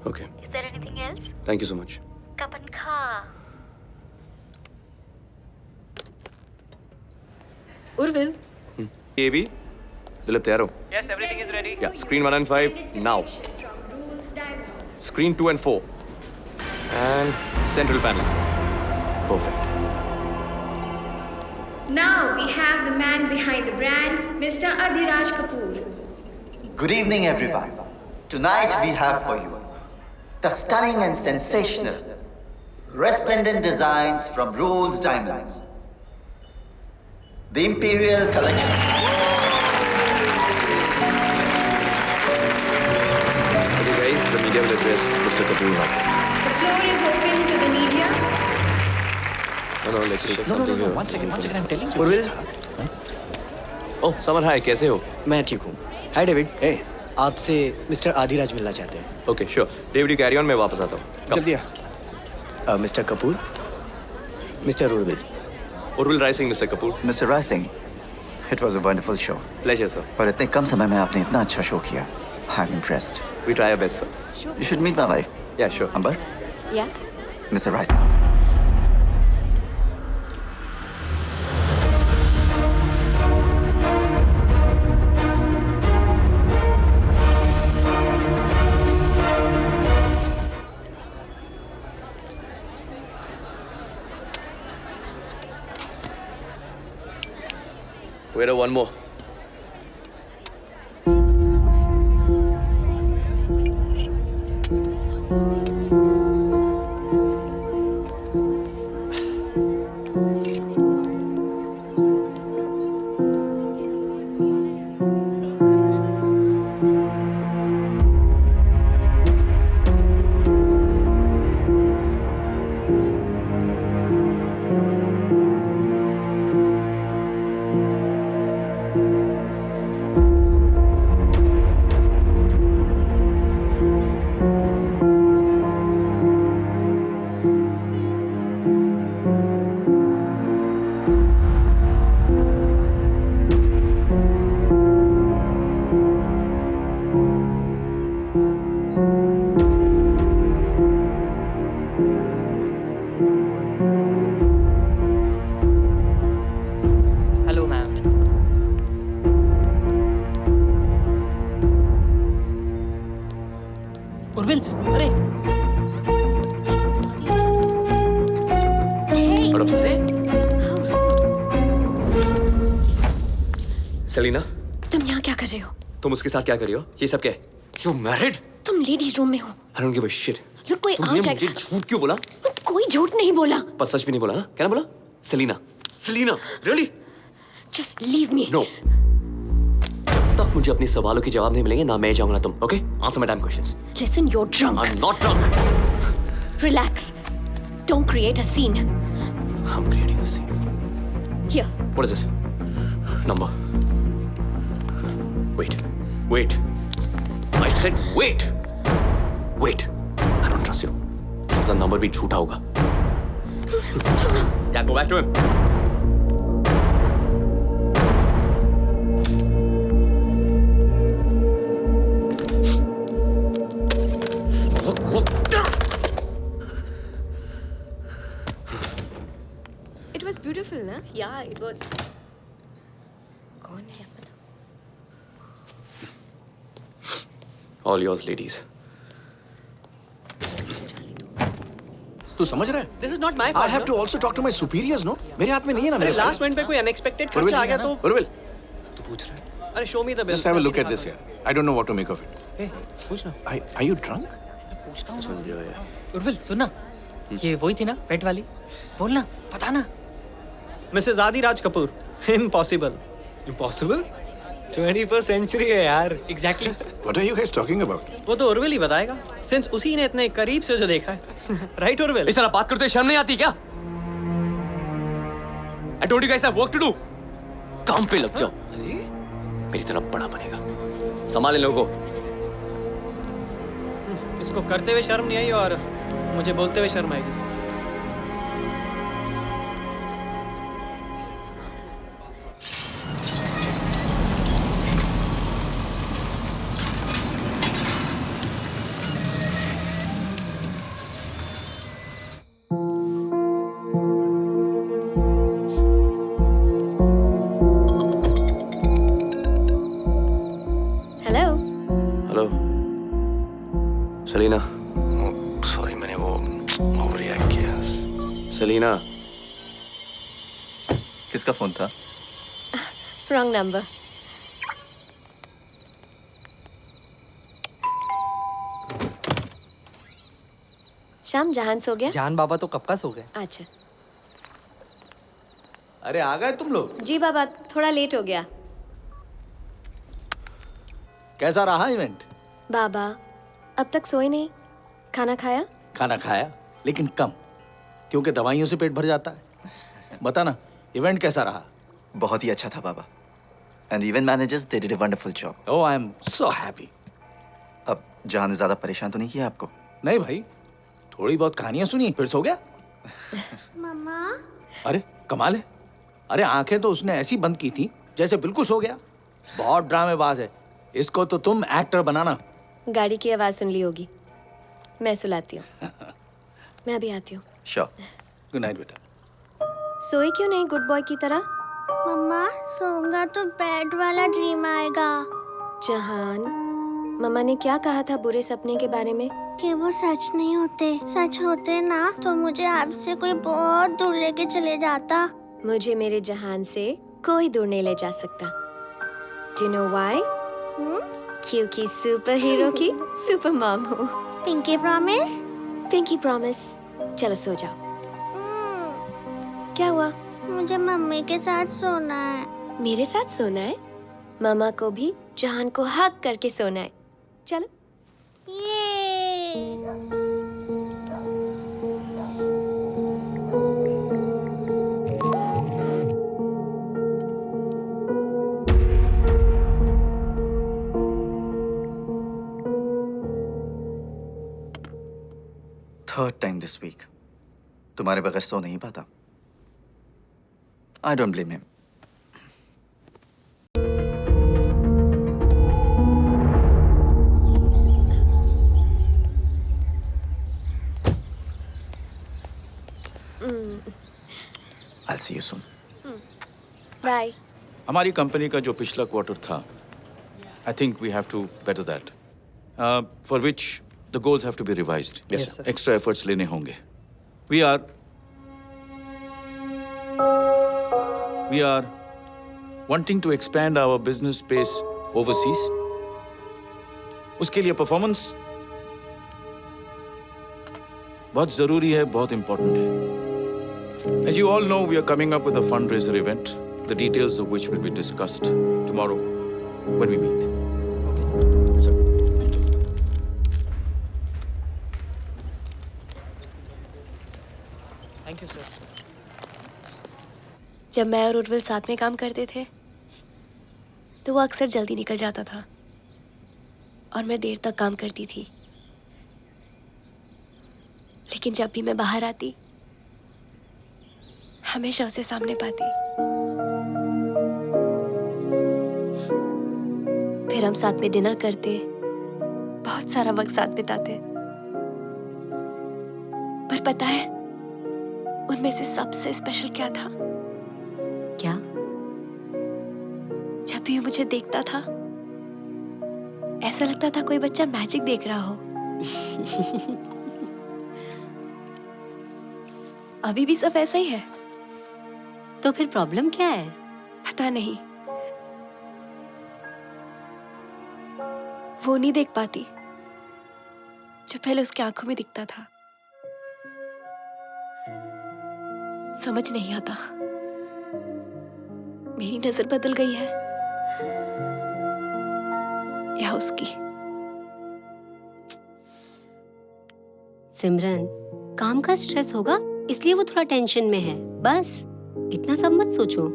Okay. Is there anything else? Thank you so much. Kapan Kha. Urvil, AV, Dilip, तैयार हो? Yes, everything is ready. Yeah, screen 1 and 5, now. Screen 2 and 4. And central panel. Perfect. Now we have the man behind the brand, Mr. Adhiraj Kapoor. Good evening, everyone. Tonight we have for you the stunning and sensational, resplendent designs from Rolls Diamonds. The Imperial Collection. Okay, guys, the media will address Mr. Kapoor now. The floor is open to the media. No, let's check something here. One second, I'm telling you. Urvil, Oh, Saman, hi, कैसे हो? मैं ठीक हूँ. Hi David. Hey, आपसे mister Adiraj मिलना चाहते हैं. Okay, sure. David, you carry on, मैं वापस आता हूँ. Come. जल्दी आ. Mister Kapoor, mister Urvil. Urvil Rising, Mr. Kapoor. Mr. Rising, it was a wonderful show. Pleasure, sir. और इतने कम समय में आपने इतना अच्छा शो किया. I'm impressed. We try our best, sir. You should meet my wife. Yeah, sure. Amber, Yeah. Mr. Rising. Wait, one more. Hello ma'am. Urvil, अरे हटो. अरे Selena, तुम यहाँ क्या कर रहे हो? तुम उसके साथ क्या कर रही हो? ये सब क्या है? You married? तुम लेडीज रूम में हो. I don't give a shit. लोग कोई आ तुमने मुझे जाएगा. झूठ क्यों बोला? कोई झूठ नहीं बोला. पर सच भी नहीं बोला ना? क्या ना बोला? Selena. Selena, really? Just leave me. No. जब तक मुझे अपने सवालों के जवाब नहीं मिलेंगे ना मैं जाऊंगा ना तुम. Okay? Answer my damn questions. Listen, you're drunk. I'm not drunk. Relax. Don't create a scene. I'm creating a scene. Here. What is this? Number. Wait. Wait. I said wait. Wait. I don't trust you. The number भी झूठा होगा. Yeah, go back to him. Look. It was beautiful, ना? Yeah, it was. कौन है पता? All yours, ladies. तू समझ रहा है? This is not my I fault. have to also talk to my superiors, no? मेरे हाथ में नहीं है ना अरे मेरे. लास्ट मिनट पे कोई अनएक्सपेक्टेड खर्चा आ गया तो Urvil, तू पूछ रहा है? अरे show me the best. just have a look at this here. I don't know what to make of it. Hey, पूछना. Are you drunk? पूछता हूँ. उर्विल, सुनना. ये वही थी ना, पेट वाली. बोलना, बताना. Mrs. Adhiraj Kapoor. Impossible. Impossible? 21st century है यार। Exactly. What are you guys talking about? वो तो उर्विल ही बताएगा, सिंस उसी ने इतने करीब से जो देखा है। राइट उर्विल? इस तरह बात करते शर्म नहीं आती क्या? I told you guys I have work to do. काम पे लग जाओ। मेरी तरफ बड़ा बनेगा। संभाले लोगों को। इसको करते हुए शर्म नहीं आई और मुझे बोलते हुए शर्म आएगी। हेलो। Hello Selina. सॉरी मैंने वो ओवर रिएक्ट किया। सेलिना। किसका फोन था? Wrong number. शाम जहान सो गया? जान बाबा तो कब का सो गए। अच्छा। अरे आ गए तुम लोग? जी बाबा, थोड़ा लेट हो गया। कैसा रहा इवेंट? बाबा अब तक सोए नहीं। खाना खाया? खाना खाया, लेकिन कम, क्योंकि दवाइयों से पेट भर जाता है। बता ना, इवेंट कैसा रहा? बहुत ही अच्छा था बाबा। And event managers they did a wonderful job. Oh I am so happy. अब जान ज्यादा परेशान तो नहीं किया आपको? नहीं भाई, थोड़ी बहुत कहानियां सुनी फिर सो गया। मम्मा। अरे कमाल है। अरे आंखें तो उसने ऐसी बंद की थी जैसे बिल्कुल सो गया। बहुत ड्रामेबाज है। इसको तो तुम एक्टर बनाना। गाड़ी की आवाज सुन ली होगी, मैं सुलाती हूँ। मैं अभी आती हूँ। श्योर। गुड नाइट बेटा। सोए क्यों नहीं गुड बॉय की तरह? मम्मा सोऊंगा तो बैड वाला ड्रीम आएगा। जहान, मम्मा ने क्या कहा था बुरे सपने के बारे में? कि वो सच नहीं होते। सच होते ना तो मुझे आपसे कोई बहुत दूर लेके चले जाता। मुझे मेरे जहान से कोई दूर नहीं ले जा सकता। Do you know why? क्योंकि सुपर हीरो की सुपर मॉम हूँ। Pinky promise? Pinky promise. चलो सो जाओ। क्या हुआ? मुझे मम्मी के साथ सोना है। मेरे साथ सोना है? मामा को भी जहान को हक करके सोना है। चलो। थर्ड टाइम दिस वीक तुम्हारे बगैर सो नहीं पाता। I don't blame him. I'll see you soon. बाय। हमारी कंपनी का जो पिछला क्वार्टर था, I think we have to better that, for which the goals have to be revised. Yes, sir. Extra efforts लेने होंगे। We are wanting to expand our business space overseas. उसके लिए परफॉर्मेंस बहुत जरूरी है, बहुत इंपॉर्टेंट है। As you all know, we are coming up with a fundraiser event, the details of which will be discussed tomorrow when we meet. Okay, sir. Thank you, sir. जब मैं और उर्विल साथ में काम करते थे तो वो अक्सर जल्दी निकल जाता था और मैं देर तक काम करती थी। लेकिन जब भी मैं बाहर आती हमेशा उसे सामने पाती। फिर हम साथ में डिनर करते, बहुत सारा वक्त साथ बिताते। पर पता है उनमें से सबसे स्पेशल क्या था? क्या? जब भी वो मुझे देखता था ऐसा लगता था कोई बच्चा मैजिक देख रहा हो। अभी भी सब ऐसा ही है। तो फिर प्रॉब्लम क्या है? पता नहीं, वो नहीं देख पाती जो पहले उसकी आंखों में दिखता था। समझ नहीं आता मेरी नजर बदल गई है या उसकी। सिमरन, काम का स्ट्रेस होगा इसलिए वो थोड़ा टेंशन में है, बस इतना सब मत सोचो।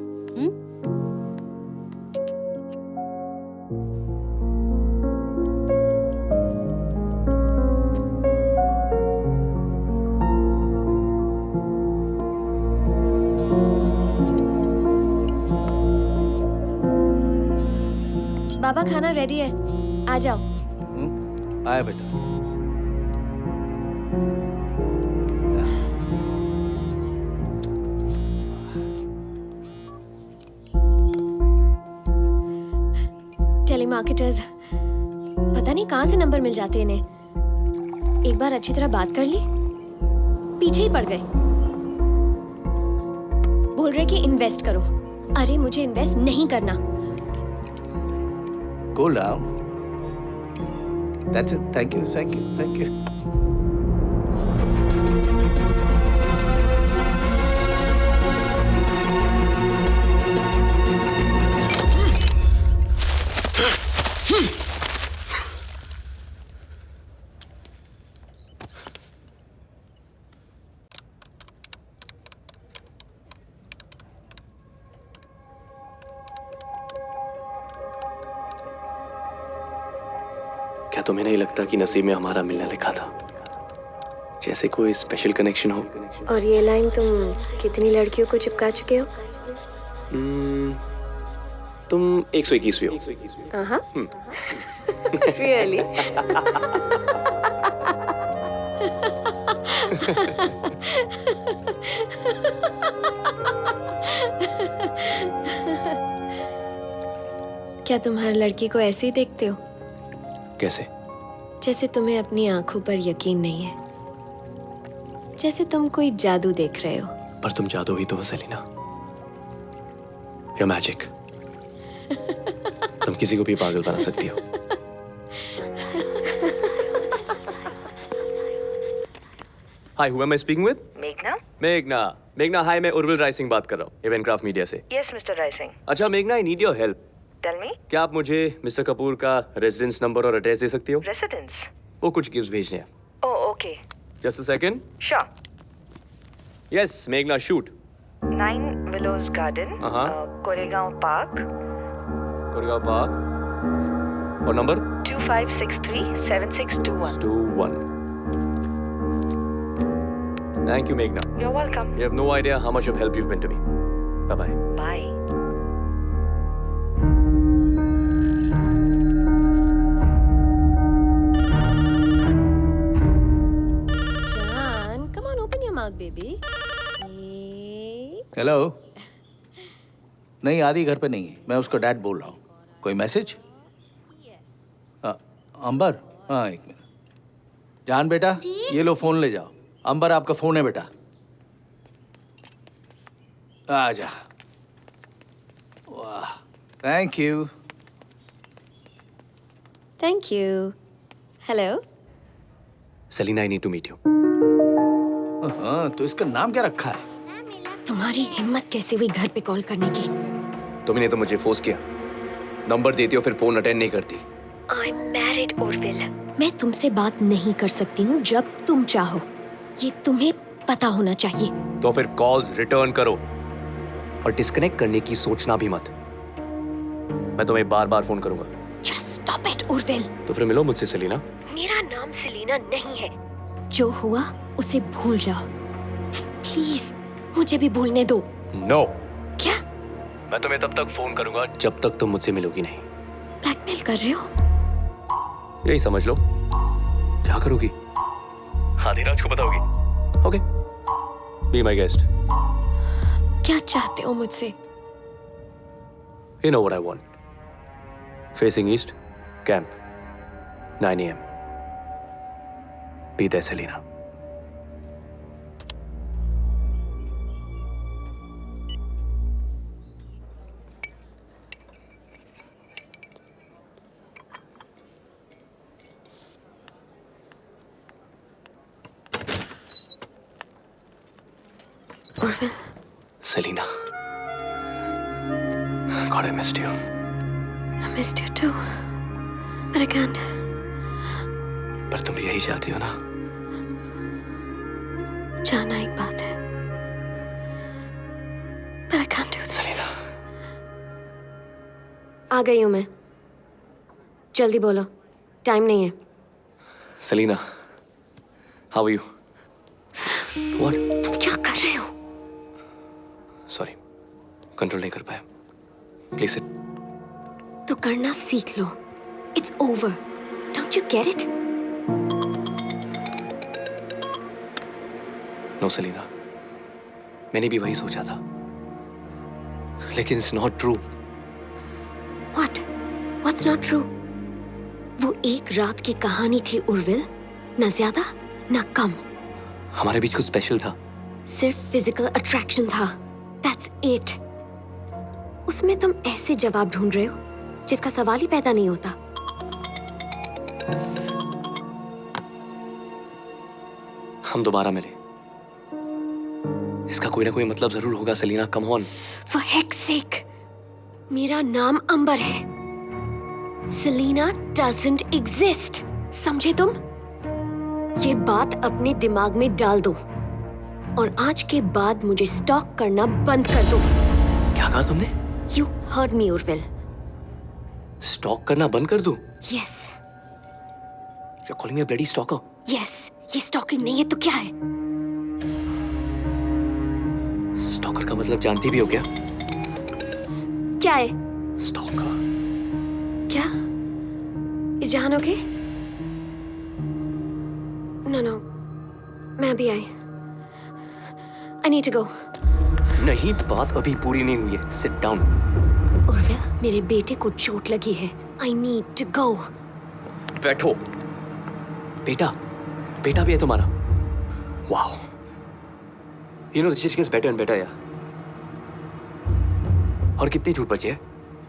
बाबा खाना रेडी है, आ जाओ। आया बेटा। टेलीमार्केटर्स, पता नहीं कहाँ से नंबर मिल जाते इन्हें। एक बार अच्छी तरह बात कर ली, पीछे ही पड़ गए। बोल रहे कि इन्वेस्ट करो। अरे मुझे इन्वेस्ट नहीं करना। Cool down. That's it. Thank you. Thank you. Thank you. क्या तुम्हें नहीं लगता कि नसीब में हमारा मिलना लिखा था? जैसे कोई स्पेशल कनेक्शन हो। और ये लाइन तुम कितनी लड़कियों को चिपका चुके हो? तुम 121वीं हो। रियली? क्या तुम हर लड़की को ऐसे ही देखते हो? कैसे? जैसे तुम्हें अपनी आंखों पर यकीन नहीं है, जैसे तुम कोई जादू देख रहे हो। पर तुम जादू ही तो हो सेलिना, या मैजिक। तुम किसी को भी पागल बना सकती हो। Hi, who am I speaking with? मेघना? मेघना, हाय, मैं उर्विल राय सिंह बात कर रहा हूँ, इवेंटक्राफ्ट मीडिया से। Yes mister Rai Singh. अच्छा मेघना, I need your help. Tell me. क्या आप मुझे मिस्टर कपूर का रेजिडेंस नंबर और एड्रेस दे सकती हो? रेसिडेंस? वो कुछ गिफ्ट्स भेजने हैं। Oh okay. Just a second. Sure. Yes मेघना, shoot. 9 Willows Garden, Koregaon park. Koregaon park. और नंबर? 2563-7621। 21. Thank you, Meghna. You're welcome. You have no idea how much of help you've been to me. Bye-bye. Bye. John, come on, open your mouth, baby. Hello. नहीं, आदि घर पे नहीं है, मैं उसका डैड बोल रहा हूँ। कोई मैसेज? अंबर, हाँ एक मिनट। जान बेटा, ये लो फोन ले जाओ। अंबर आपका फोन है बेटा। आजा। वाह, thank you. Thank you. Hello. Selina, I need to meet you. हाँ, तो इसका नाम क्या रखा है? तुम्हारी हिम्मत कैसे हुई घर पे कॉल करने की? तुमने तो मुझे फोर्स किया। नंबर देती हो फिर फोन अटेंड नहीं करती। I'm married, Orville. मैं तुमसे बात नहीं कर सकती हूँ जब तुम चाहो। ये तुम्हें पता होना चाहिए। तो फिर कॉल्स रिटर्न करो और डिस्कनेक्ट करने की सोचना भी मत। मैं तुम्हें बार-बार फोन करूंगा। Just stop it, Orville. तो फिर मिलो मुझसे सेलिना। मेरा नाम सेलिना नहीं है। जो हुआ उसे भूल जाओ। प्लीज मुझे भी भूलने दो। नो। क्या? मैं तुम्हें तब तक फोन करूंगा जब तक तुम मुझसे मिलोगी नहीं। ब्लैकमेल कर रहे हो? यही समझ लो। क्या करोगी? आदिराज को बताओगी? Okay, be my guest. क्या चाहते हो मुझसे? You know what I want. Facing east, camp, 9 AM. Be there, Selina. Orville. Selina. God, I missed you. I missed you too. But I can't. पर तुम भी यही चाहती हो ना? जाना एक बात है, but I can't do this. Salina, आ गई हूँ मैं. जल्दी बोलो, टाइम नहीं है. Salina, how are you? What? तुम क्या कर रहे हो? Sorry, कंट्रोल नहीं कर पाया. Please sit. तो करना सीख लो. It's over. Don't you get it? No, Salina, मैंने भी वही सोचा था. लेकिन it's not true. What? What's not true? वो एक रात की कहानी थी उर्विल, ना ज्यादा ना कम. हमारे बीच कुछ स्पेशल था. सिर्फ फिजिकल अट्रैक्शन था. That's it. उसमें तुम ऐसे जवाब ढूंढ रहे हो जिसका सवाल ही पैदा नहीं होता. हम दोबारा मिले. इसका कोई ना कोई मतलब जरूर होगा Selina. Come on. For heck's sake, मेरा नाम अंबर है. Selina doesn't exist. समझे तुम? ये बात अपने दिमाग में डाल दो और आज के बाद मुझे स्टॉक करना बंद कर दो. क्या कहा तुमने? You heard me, Urvil. Stock करना बंद कर दूं? Yes. You're calling me a bloody stalker? Yes. ये स्टॉकिंग नहीं है तो क्या है? स्टॉकर का मतलब जानती भी हो क्या? क्या है? स्टॉकर. क्या? इस जहान ओके? No. मैं अभी आई. I need to go. नहीं, बात अभी पूरी नहीं हुई है. Sit down. उर्विल, मेरे बेटे को चोट लगी है. I need to go. बैठो. बेटा भी है तुम्हारा. Wow. You know this just gets better and better, यार. और कितनी झूठ बची है?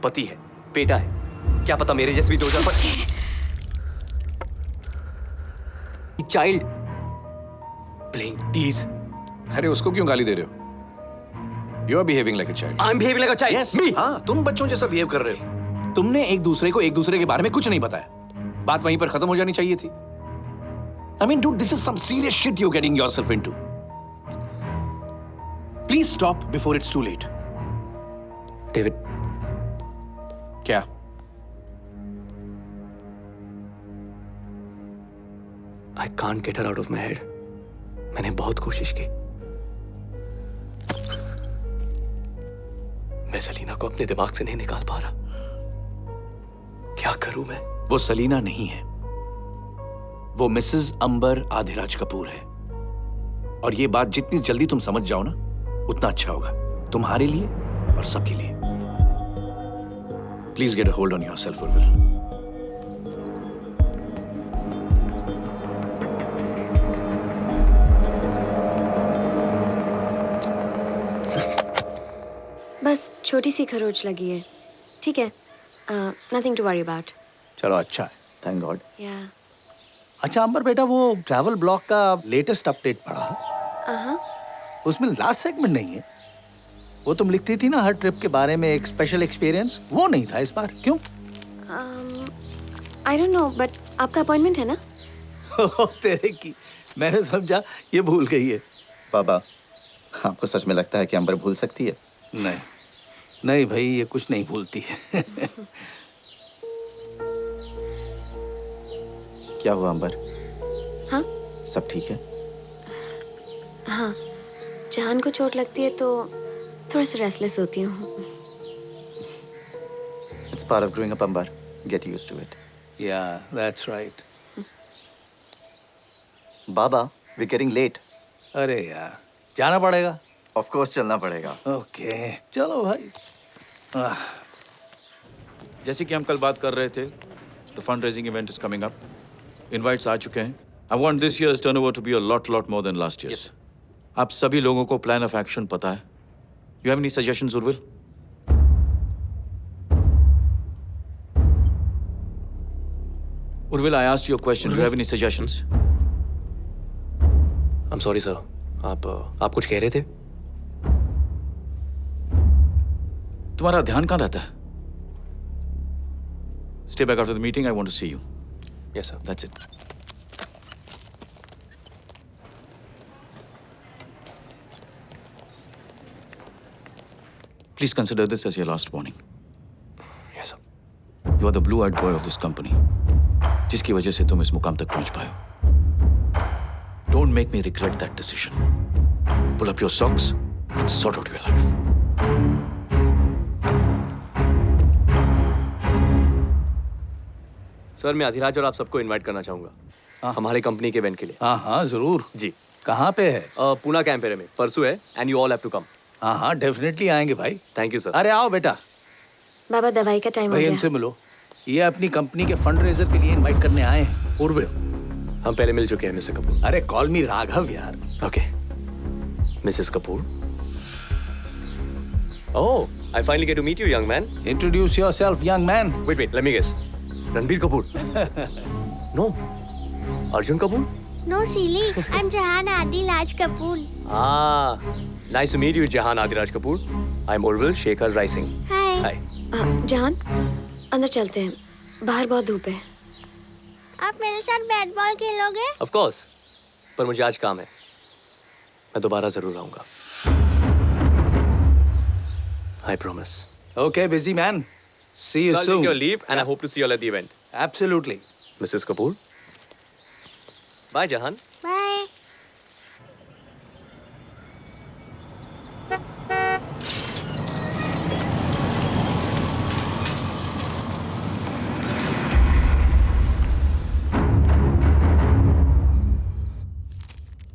पति है, बेटा है. क्या पता मेरे जैसे भी 2000 पर. Child. Playing tease. अरे उसको क्यों गाली दे रहे हो? You are behaving like a child. I'm behaving like a child. Yes. Me. हाँ, तुम बच्चों जैसा बिहेव कर रहे हो. तुमने एक दूसरे को एक दूसरे के बारे में कुछ नहीं बताया. बात वहीं पर खत्म हो जानी चाहिए थी. I mean, dude, this is some serious shit you're getting yourself into. Please stop before it's too late. David. क्या? I can't get her out of my head. मैंने बहुत कोशिश की. मैं सलीना को अपने दिमाग से नहीं निकाल पा रहा. क्या करूं मैं? वो सलीना नहीं है. वो मिसेस अंबर आधिराज कपूर है. और ये बात जितनी जल्दी तुम समझ जाओ ना, उतना अच्छा होगा. तुम्हारे लिए और सबके लिए. Please get a hold on yourself, Urvil. बस छोटी सी खरोच लगी है. ठीक है. Nothing to worry about. चलो, अच्छा है. Thank God. Yeah. अच्छा अंबर बेटा, वो ट्रैवल ब्लॉग का लेटेस्ट अपडेट पढ़ा? उसमें लास्ट सेगमेंट नहीं है. वो तुम लिखती थी ना हर ट्रिप के बारे में एक स्पेशल एक्सपीरियंस, वो नहीं था इस बार. क्यों? I don't know, but आपका अपॉइंटमेंट है ना? तेरे की. मैंने समझा ये भूल गई है. बाबा, आपको सच में लगता है कि अंबर भूल सकती है? नहीं भाई, ये कुछ नहीं भूलती है. क्या हुआ अंबर? हाँ? सब ठीक है? हाँ. जान को चोट लगती है तो थोड़ा सा रेस्टलेस होती हूँ. It's part of growing up, Ambar. Get used to it. Yeah, that's right. Baba, we're getting late. अरे यार, जाना पड़ेगा. Of course, चलना पड़ेगा. Okay, चलो भाई. जैसे कि हम कल बात कर रहे थे, the fundraising event is coming up. Invites आ चुके हैं. I want this year's turnover to be a lot more than last year's. आप सभी लोगों को plan of action पता है. You have any suggestions, Urvil? Urvil, I asked you a question. Do you have any suggestions? I'm sorry, sir. आप कुछ कह रहे थे? तुम्हारा ध्यान कहाँ रहता है? Stay back after the meeting. I want to see you. Yes, sir. That's it. Please consider this as your last warning. Yes, sir. You are the blue-eyed boy of this company, जिसकी वजह से तुम इस मुकाम तक पहुंच पाए हो. Don't make me regret that decision. Pull up your socks and sort out your life. Sir मैं अधिराज और आप सबको इनवाइट करना चाहूंगा हमारे कंपनी के इवेंट के लिए. हाँ हाँ जरूर. जी. कहाँ पे है? पूना कैंपेरे में परसों है and you all have to come. हाँ हाँ डेफिनेटली आएंगे भाई. Thank you sir. अरे आओ बेटा. बाबा दवाई का टाइम हो भाई गया. इनसे मिलो. ये अपनी कंपनी के फंड रेजर के लिए इनवाइट करने आए हैं. उर्विल. हम पहले मिल चुके हैं मिस्टर कपूर. अरे कॉल मी राघव यार. Okay. Mrs Kapoor. Oh, I finally get to meet you young man. Introduce yourself young man. Wait let me guess. Ranbir Kapoor. No. Arjun Kapoor. No, silly. I'm Jahan Adilaj Kapoor. Ah, nice to meet you, Jahan Adiraj Kapoor. I'm Urvil Shekhar Rising. Hi. Hi. जहान अंदर चलते हैं. बाहर बहुत धूप है. आप मेरे साथ बैट बॉल खेलोगे? Of course. पर मुझे आज काम है. मैं दोबारा जरूर आऊंगा. I promise. Okay, busy man. See you So I'll soon. take your leave and I hope to see you all at the event. Absolutely. Mrs. Kapoor. Bye, Jahan. Bye.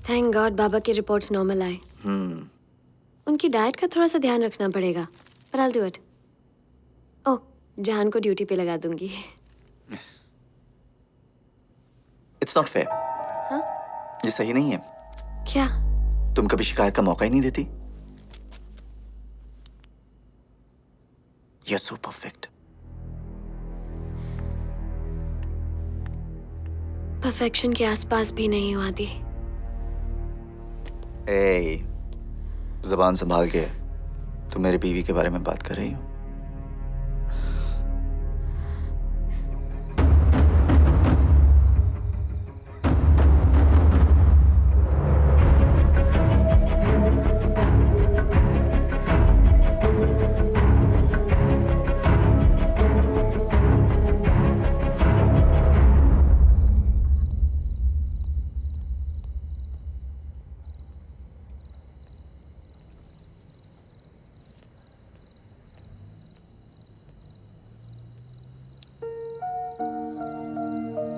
Thank God बाबा की reports normal आए. उनकी diet का थोड़ा सा ध्यान रखना पड़ेगा. पर I'll do it. ओह, जहान को ड्यूटी पे लगा दूंगी. It's not fair. हाँ? ये सही नहीं है. क्या? तुम कभी शिकायत का मौका ही नहीं देती. You're so perfect. परफेक्शन के आसपास भी नहीं हो आदि. Hey, ज़बान संभाल के. तुम मेरी बीवी के बारे में बात कर रही हो.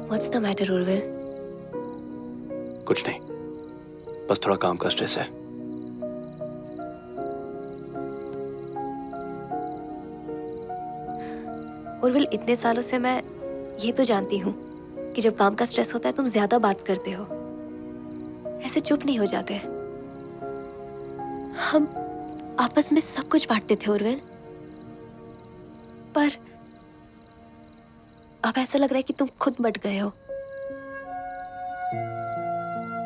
What's the matter, Urvil? कुछ नहीं. बस थोड़ा काम का स्ट्रेस है. उर्विल इतने सालों से मैं ये तो जानती हूँ कि जब काम का स्ट्रेस होता है तुम ज्यादा बात करते हो. ऐसे चुप नहीं हो जाते. हम आपस में सब कुछ बांटते थे उर्विल. पर अब ऐसा लग रहा है कि तुम खुद बट गए हो.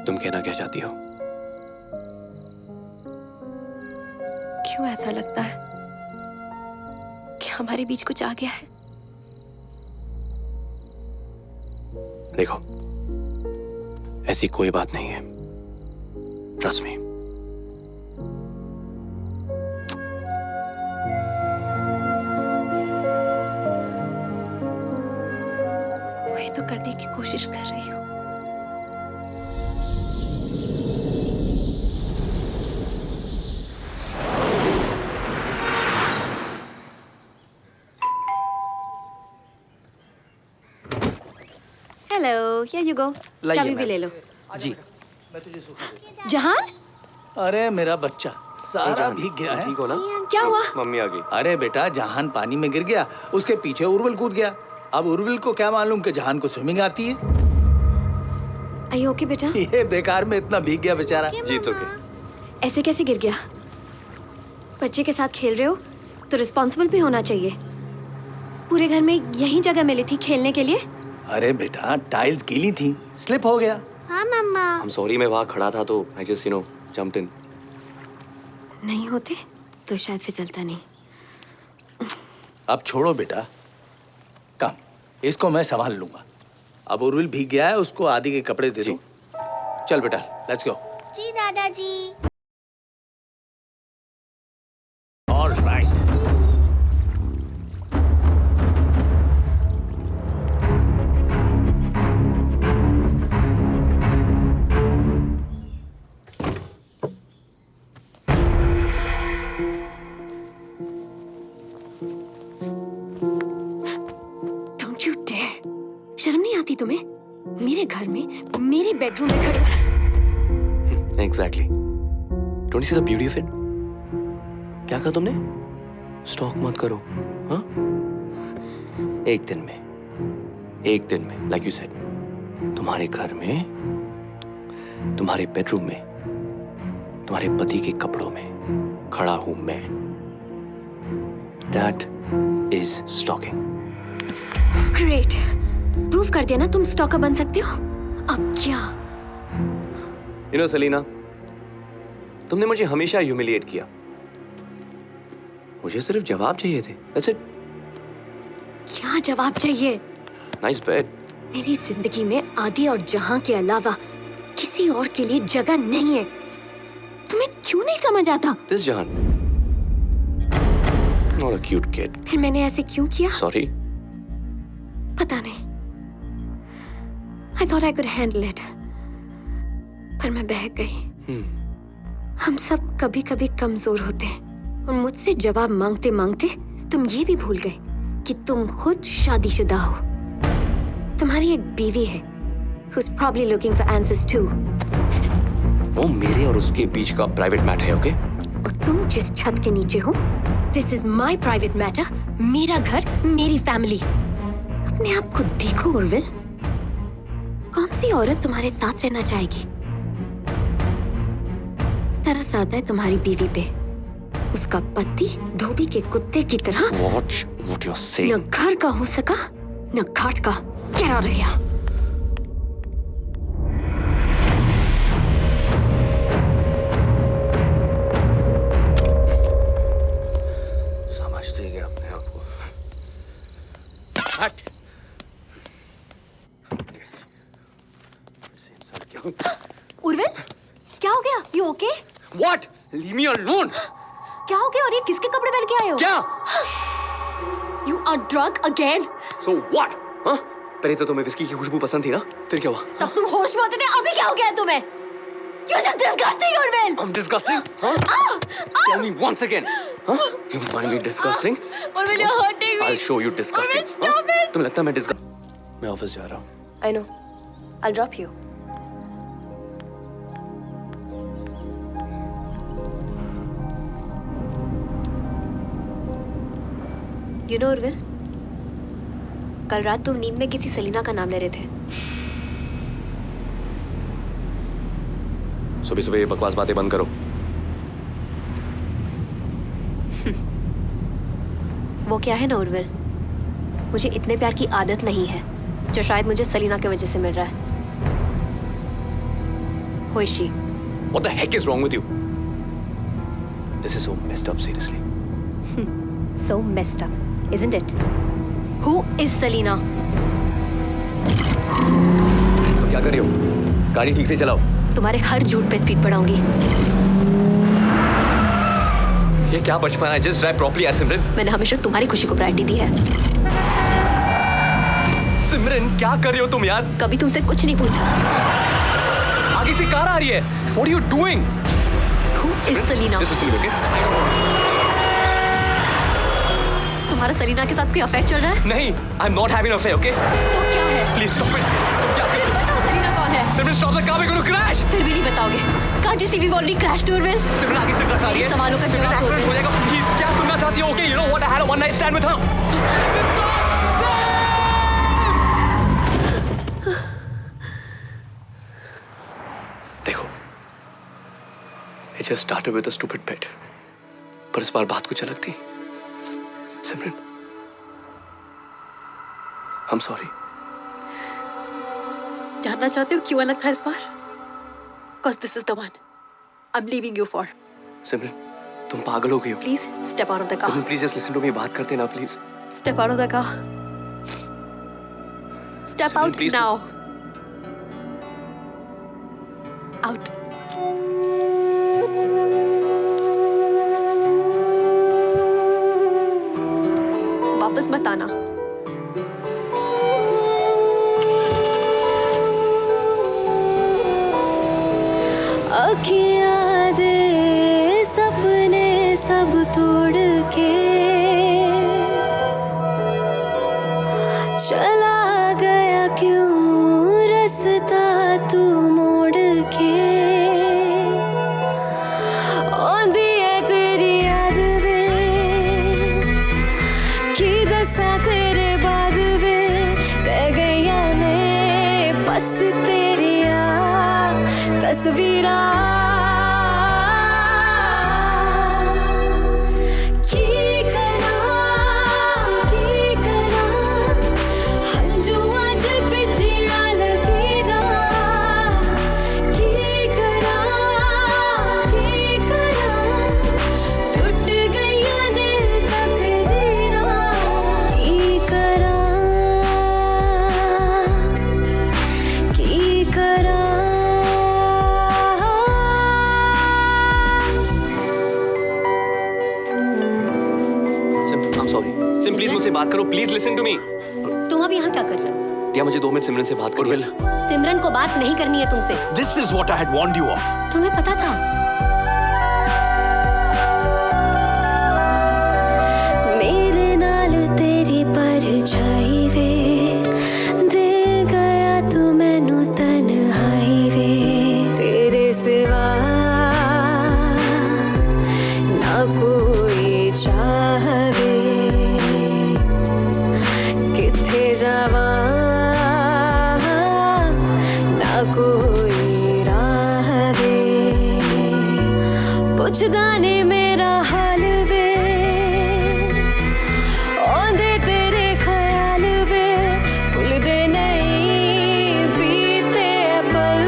तुम कहना क्या चाहती हो? क्यों ऐसा लगता है कि हमारे बीच कुछ आ गया है? देखो, ऐसी कोई बात नहीं है. Trust me. वही तो करने की कोशिश कर रही हूँ. Hello, here you go. चाबी भी ले लो. जी. जहान? अरे मेरा बच्चा सारा भीग गया है. ठीक हो ना? क्या हुआ? मम्मी आ गई. अरे बेटा जहान पानी में गिर गया. उसके पीछे उर्विल कूद गया. अब उर्विल को क्या मालूम कि जहान को स्विमिंग आती है. Are you okay, बेटा? ये बेकार में इतना भीग गया बेचारा. जी it's okay. ऐसे कैसे गिर गया? बच्चे के साथ खेल रहे हो तो रिस्पॉन्सिबल भी होना चाहिए. पूरे घर में यही जगह मिली थी खेलने के लिए. अरे बेटा टाइल्स गीली थी, स्लिप हो गया. हाँ मम्मा. I'm sorry मैं वहाँ खड़ा था तो I just jumped in. नहीं होते तो शायद फिसलता नहीं. अब छोड़ो बेटा. कम इसको मैं संभाल लूंगा। अब उर्विल भीग गया है, उसको आदि के कपड़े दे दो। चल बेटा, लेट्स गो। जी दादाजी। All right. Don't you dare! शर्म नहीं आती तुम्हें? मेरे घर में, मेरे बेडरूम में खड़े। Exactly. Don't you see the beauty of it? क्या कहा तुमने? स्टॉक मत करो, हाँ? एक दिन में, like you said, तुम्हारे घर में, तुम्हारे बेडरूम में, तुम्हारे पति के कपड़ों में खड़ा हूं मैं। That is stalking. Great. Prove कर दिया ना तुम स्टॉकर बन सकते हो। अब क्या? You know, सेलिना, तुमने मुझे हमेशा ह्यूमिलिएट किया। मुझे सिर्फ जवाब चाहिए थे। That's it. क्या जवाब चाहिए? Nice bed. मेरी जिंदगी में आदि और जहां के अलावा किसी और के लिए जगह नहीं है। तुम्हें क्यों नहीं समझ आता? This Jahan. Not a cute kid. फिर मैंने ऐसे क्यों किया? Sorry. पता नहीं। I thought I could handle it. पर मैं बहक गई। हम सब कभी-कभी कमजोर होते हैं और मुझसे जवाब मांगते मांगते तुम ये भी भूल गए कि तुम खुद शादीशुदा हो। तुम्हारी एक बीवी है who's probably looking for answers too. वो मेरे और उसके बीच का प्राइवेट मैटर है, ओके? और तुम जिस छत के नीचे हो, this is my private matter, मेरा घर, मेरी फैमिली। अपने आप को देखो उर्विल, कौन सी औरत तुम्हारे साथ रहना चाहेगी? तरस आता है तुम्हारी बीवी पे। उसका पति धोबी के कुत्ते की तरह What you're saying? न घर का हो सका, न घाट का। Get out of here. समझते गए अपने आप को। हट। उर्विल, क्या हो गया? You okay? What? Leave me alone. क्या हो गया और ये किसके कपड़े पहन के आए हो? क्या? You are drunk again? So what? हाँ? पहले तो तुम्हें विस्की की खुशबू पसंद थी ना? फिर क्या हुआ? तब तुम होश में होते थे, अभी क्या हो गया है तुम्हें? You're just disgusting, Urvil. I'm disgusting? Huh? Tell me once again. Huh? You find me disgusting? Urvil, you're hurting me. I'll show you disgusting. Urvil, stop it. तुम्हें लगता है मैं disgusting? मैं ऑफिस जा रहा हूँ। I know. I'll drop you. You know, Urvil, कल रात तुम नींद में किसी सेलिना का नाम ले रहे थे। सुबह सुबह ये बकवास बातें बंद करो। वो क्या है ना उर्विल, मुझे इतने प्यार की आदत नहीं है जो शायद मुझे सलीना की वजह से मिल रहा है। Who is she? What the heck is wrong with you? This is so messed up, seriously. So messed up, isn't it? Who is Selena? तो क्या कर रही हो? गाड़ी ठीक से चलाओ। तुम्हारे हर झूठ पे स्पीड बढ़ाऊंगी। ये क्या बचपन है? Just drive properly, यार सिमरन। मैंने हमेशा तुम्हारी खुशी को प्रायोरिटी दी है। सिमरन, क्या कर रही हो तुम यार? कभी तुमसे कुछ नहीं पूछा। आगे से कार आ रही है। What are you doing? Who is Selena? Listen to me, okay? तुम्हारा सलीना के साथ कोई अफेयर चल रहा है? नहीं, I'm not having an affair, okay? तो क्या है? Please stop it. फिर बताओ सलीना कौन है? सिमरन, stop the car, we're going to crash. फिर भी नहीं बताओगे? Can't you see we've already crashed, Urvil? सिमरन, आगे से ट्रक आ रही है। मेरे सवालों का सिमरन, जवाब दो, accident हो जाएगा, please। क्या सुनना चाहती हो? Okay, you know what? I had a one night stand with her. देखो, it just started with a stupid bet. पर इस बार बात कुछ अलग थी। सिमरन, I'm sorry. जानना चाहते हो क्यों अलग था इस बार? Cause this is the one I'm leaving you for. सिमरन, तुम पागल हो गई हो। Please step out of the car. Simran, please just listen to me. बात करते ना, please. Step out of the car. Step Simran, out please now. Out. वापस मत आना। अखियाँ दे सपने सब तोड़ के चला गया क्यों रास्ता तू मोड़ के आंधी है तेरी याद वे की दसा तेरे बाद वे रह गईया ने बस तेरिया तस्वीरां सिम प्लीज मुझसे बात करो, प्लीज लिसन टू मी। तुम अब यहाँ क्या कर रहे हो? दिया मुझे 2 मिनट सिमरन से बात करो। सिमरन को बात नहीं करनी है तुमसे। This is what I had warned you of. तुम्हें पता था? मेरे नाल तेरी परछाई वे दे गया तू मैनू तन्हाई वे तेरे सिवा ना कोई चाहवे किथे जावा ना कोई राह वे पुछदा ने मेरा हाल वे आंदे तेरे ख्याल वे भुलदे नहीं बीते पल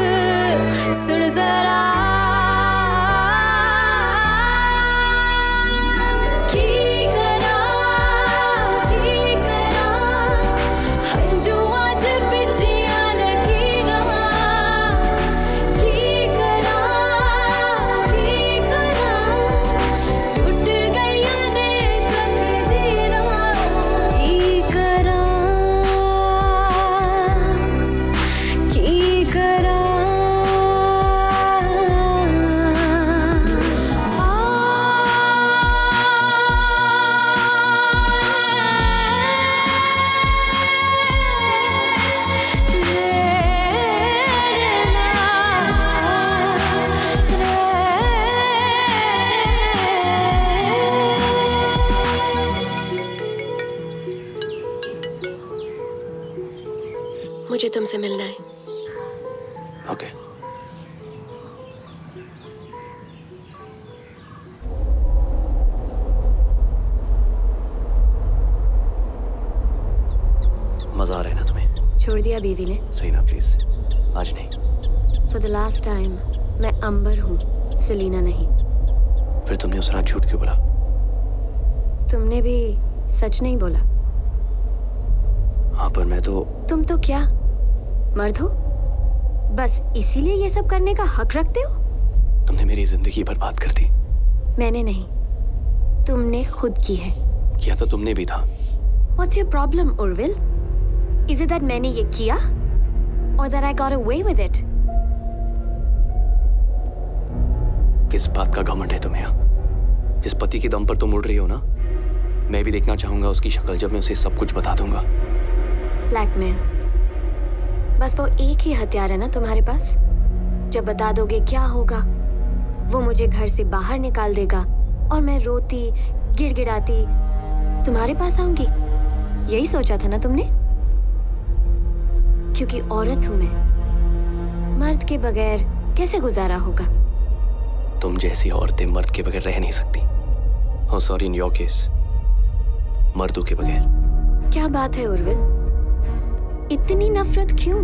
सुन जरा की करा हंजू आज पिछिया लकीरा की करा टूट गईया ने तकदीरा की करा मुझे तुमसे मिलना है। ओके। मजा आ रहा है ना तुम्हें? छोड़ दिया बीवी ने? सही ना प्लीज, आज नहीं। For the last time, मैं अंबर हूँ, सेलिना नहीं। फिर तुमने उस रात झूठ क्यों बोला? तुमने भी सच नहीं बोला। हाँ पर मैं तो। तुम तो क्या मर्द हो? बस इसीलिए ये सब करने का हक रखते हो? तुमने मेरी जिंदगी बर्बाद कर दी। मैंने नहीं, तुमने खुद की है। किया तो तुमने भी था। What's your problem, Urvil? Is it that मैंने ये किया, or that I got away with it? किस बात का घमंड है तुम्हें? जिस पति के दम पर तुम उड़ रही हो ना, मैं भी देखना चाहूंगा उसकी शक्ल जब मैं उसे सब कुछ बता दूंगा। ब्लैकमेल, बस वो एक ही हथियार है ना तुम्हारे पास? जब बता दोगे क्या होगा? वो मुझे घर से बाहर निकाल देगा और मैं रोती गिड़गिड़ाती तुम्हारे पास आऊंगी। यही सोचा था ना तुमने? क्योंकि औरत हूं मैं, मर्द के बगैर कैसे गुजारा होगा? तुम जैसी औरतें मर्द के बगैर रह नहीं सकती। Oh, sorry, in your case, मर्दों के बगैर। क्या बात है उर्विल, इतनी नफरत क्यों?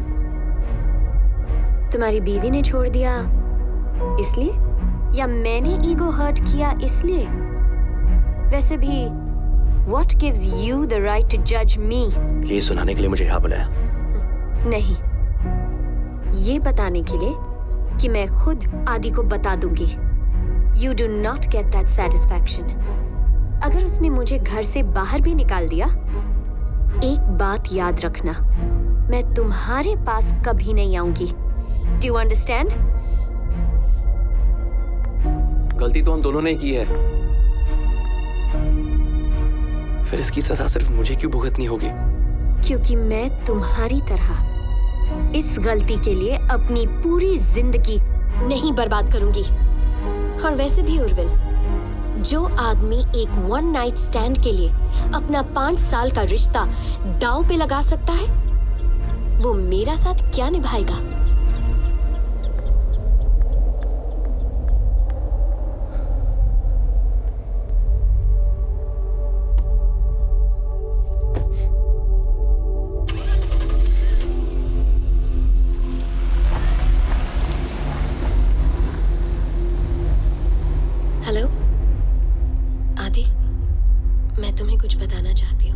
तुम्हारी बीवी ने छोड़ दिया इसलिए, या मैंने ईगो हर्ट किया इसलिए? वैसे भी what gives you the right to judge me? ये सुनाने के लिए मुझे यहाँ बुलाया? नहीं, ये बताने के लिए कि मैं खुद आदि को बता दूंगी। You do not get that satisfaction. अगर उसने मुझे घर से बाहर भी निकाल दिया, एक बात याद रखना, मैं तुम्हारे पास कभी नहीं आऊंगी। Do you understand? गलती तो हम दोनों ने की है, फिर इसकी सजा सिर्फ मुझे क्यों भुगतनी होगी? क्योंकि मैं तुम्हारी तरह इस गलती के लिए अपनी पूरी जिंदगी नहीं बर्बाद करूंगी। और वैसे भी उर्विल, जो आदमी एक वन नाइट स्टैंड के लिए अपना 5 साल का रिश्ता दांव पे लगा सकता है, वो मेरा साथ क्या निभाएगा? हेलो आदि, मैं तुम्हें कुछ बताना चाहती हूँ।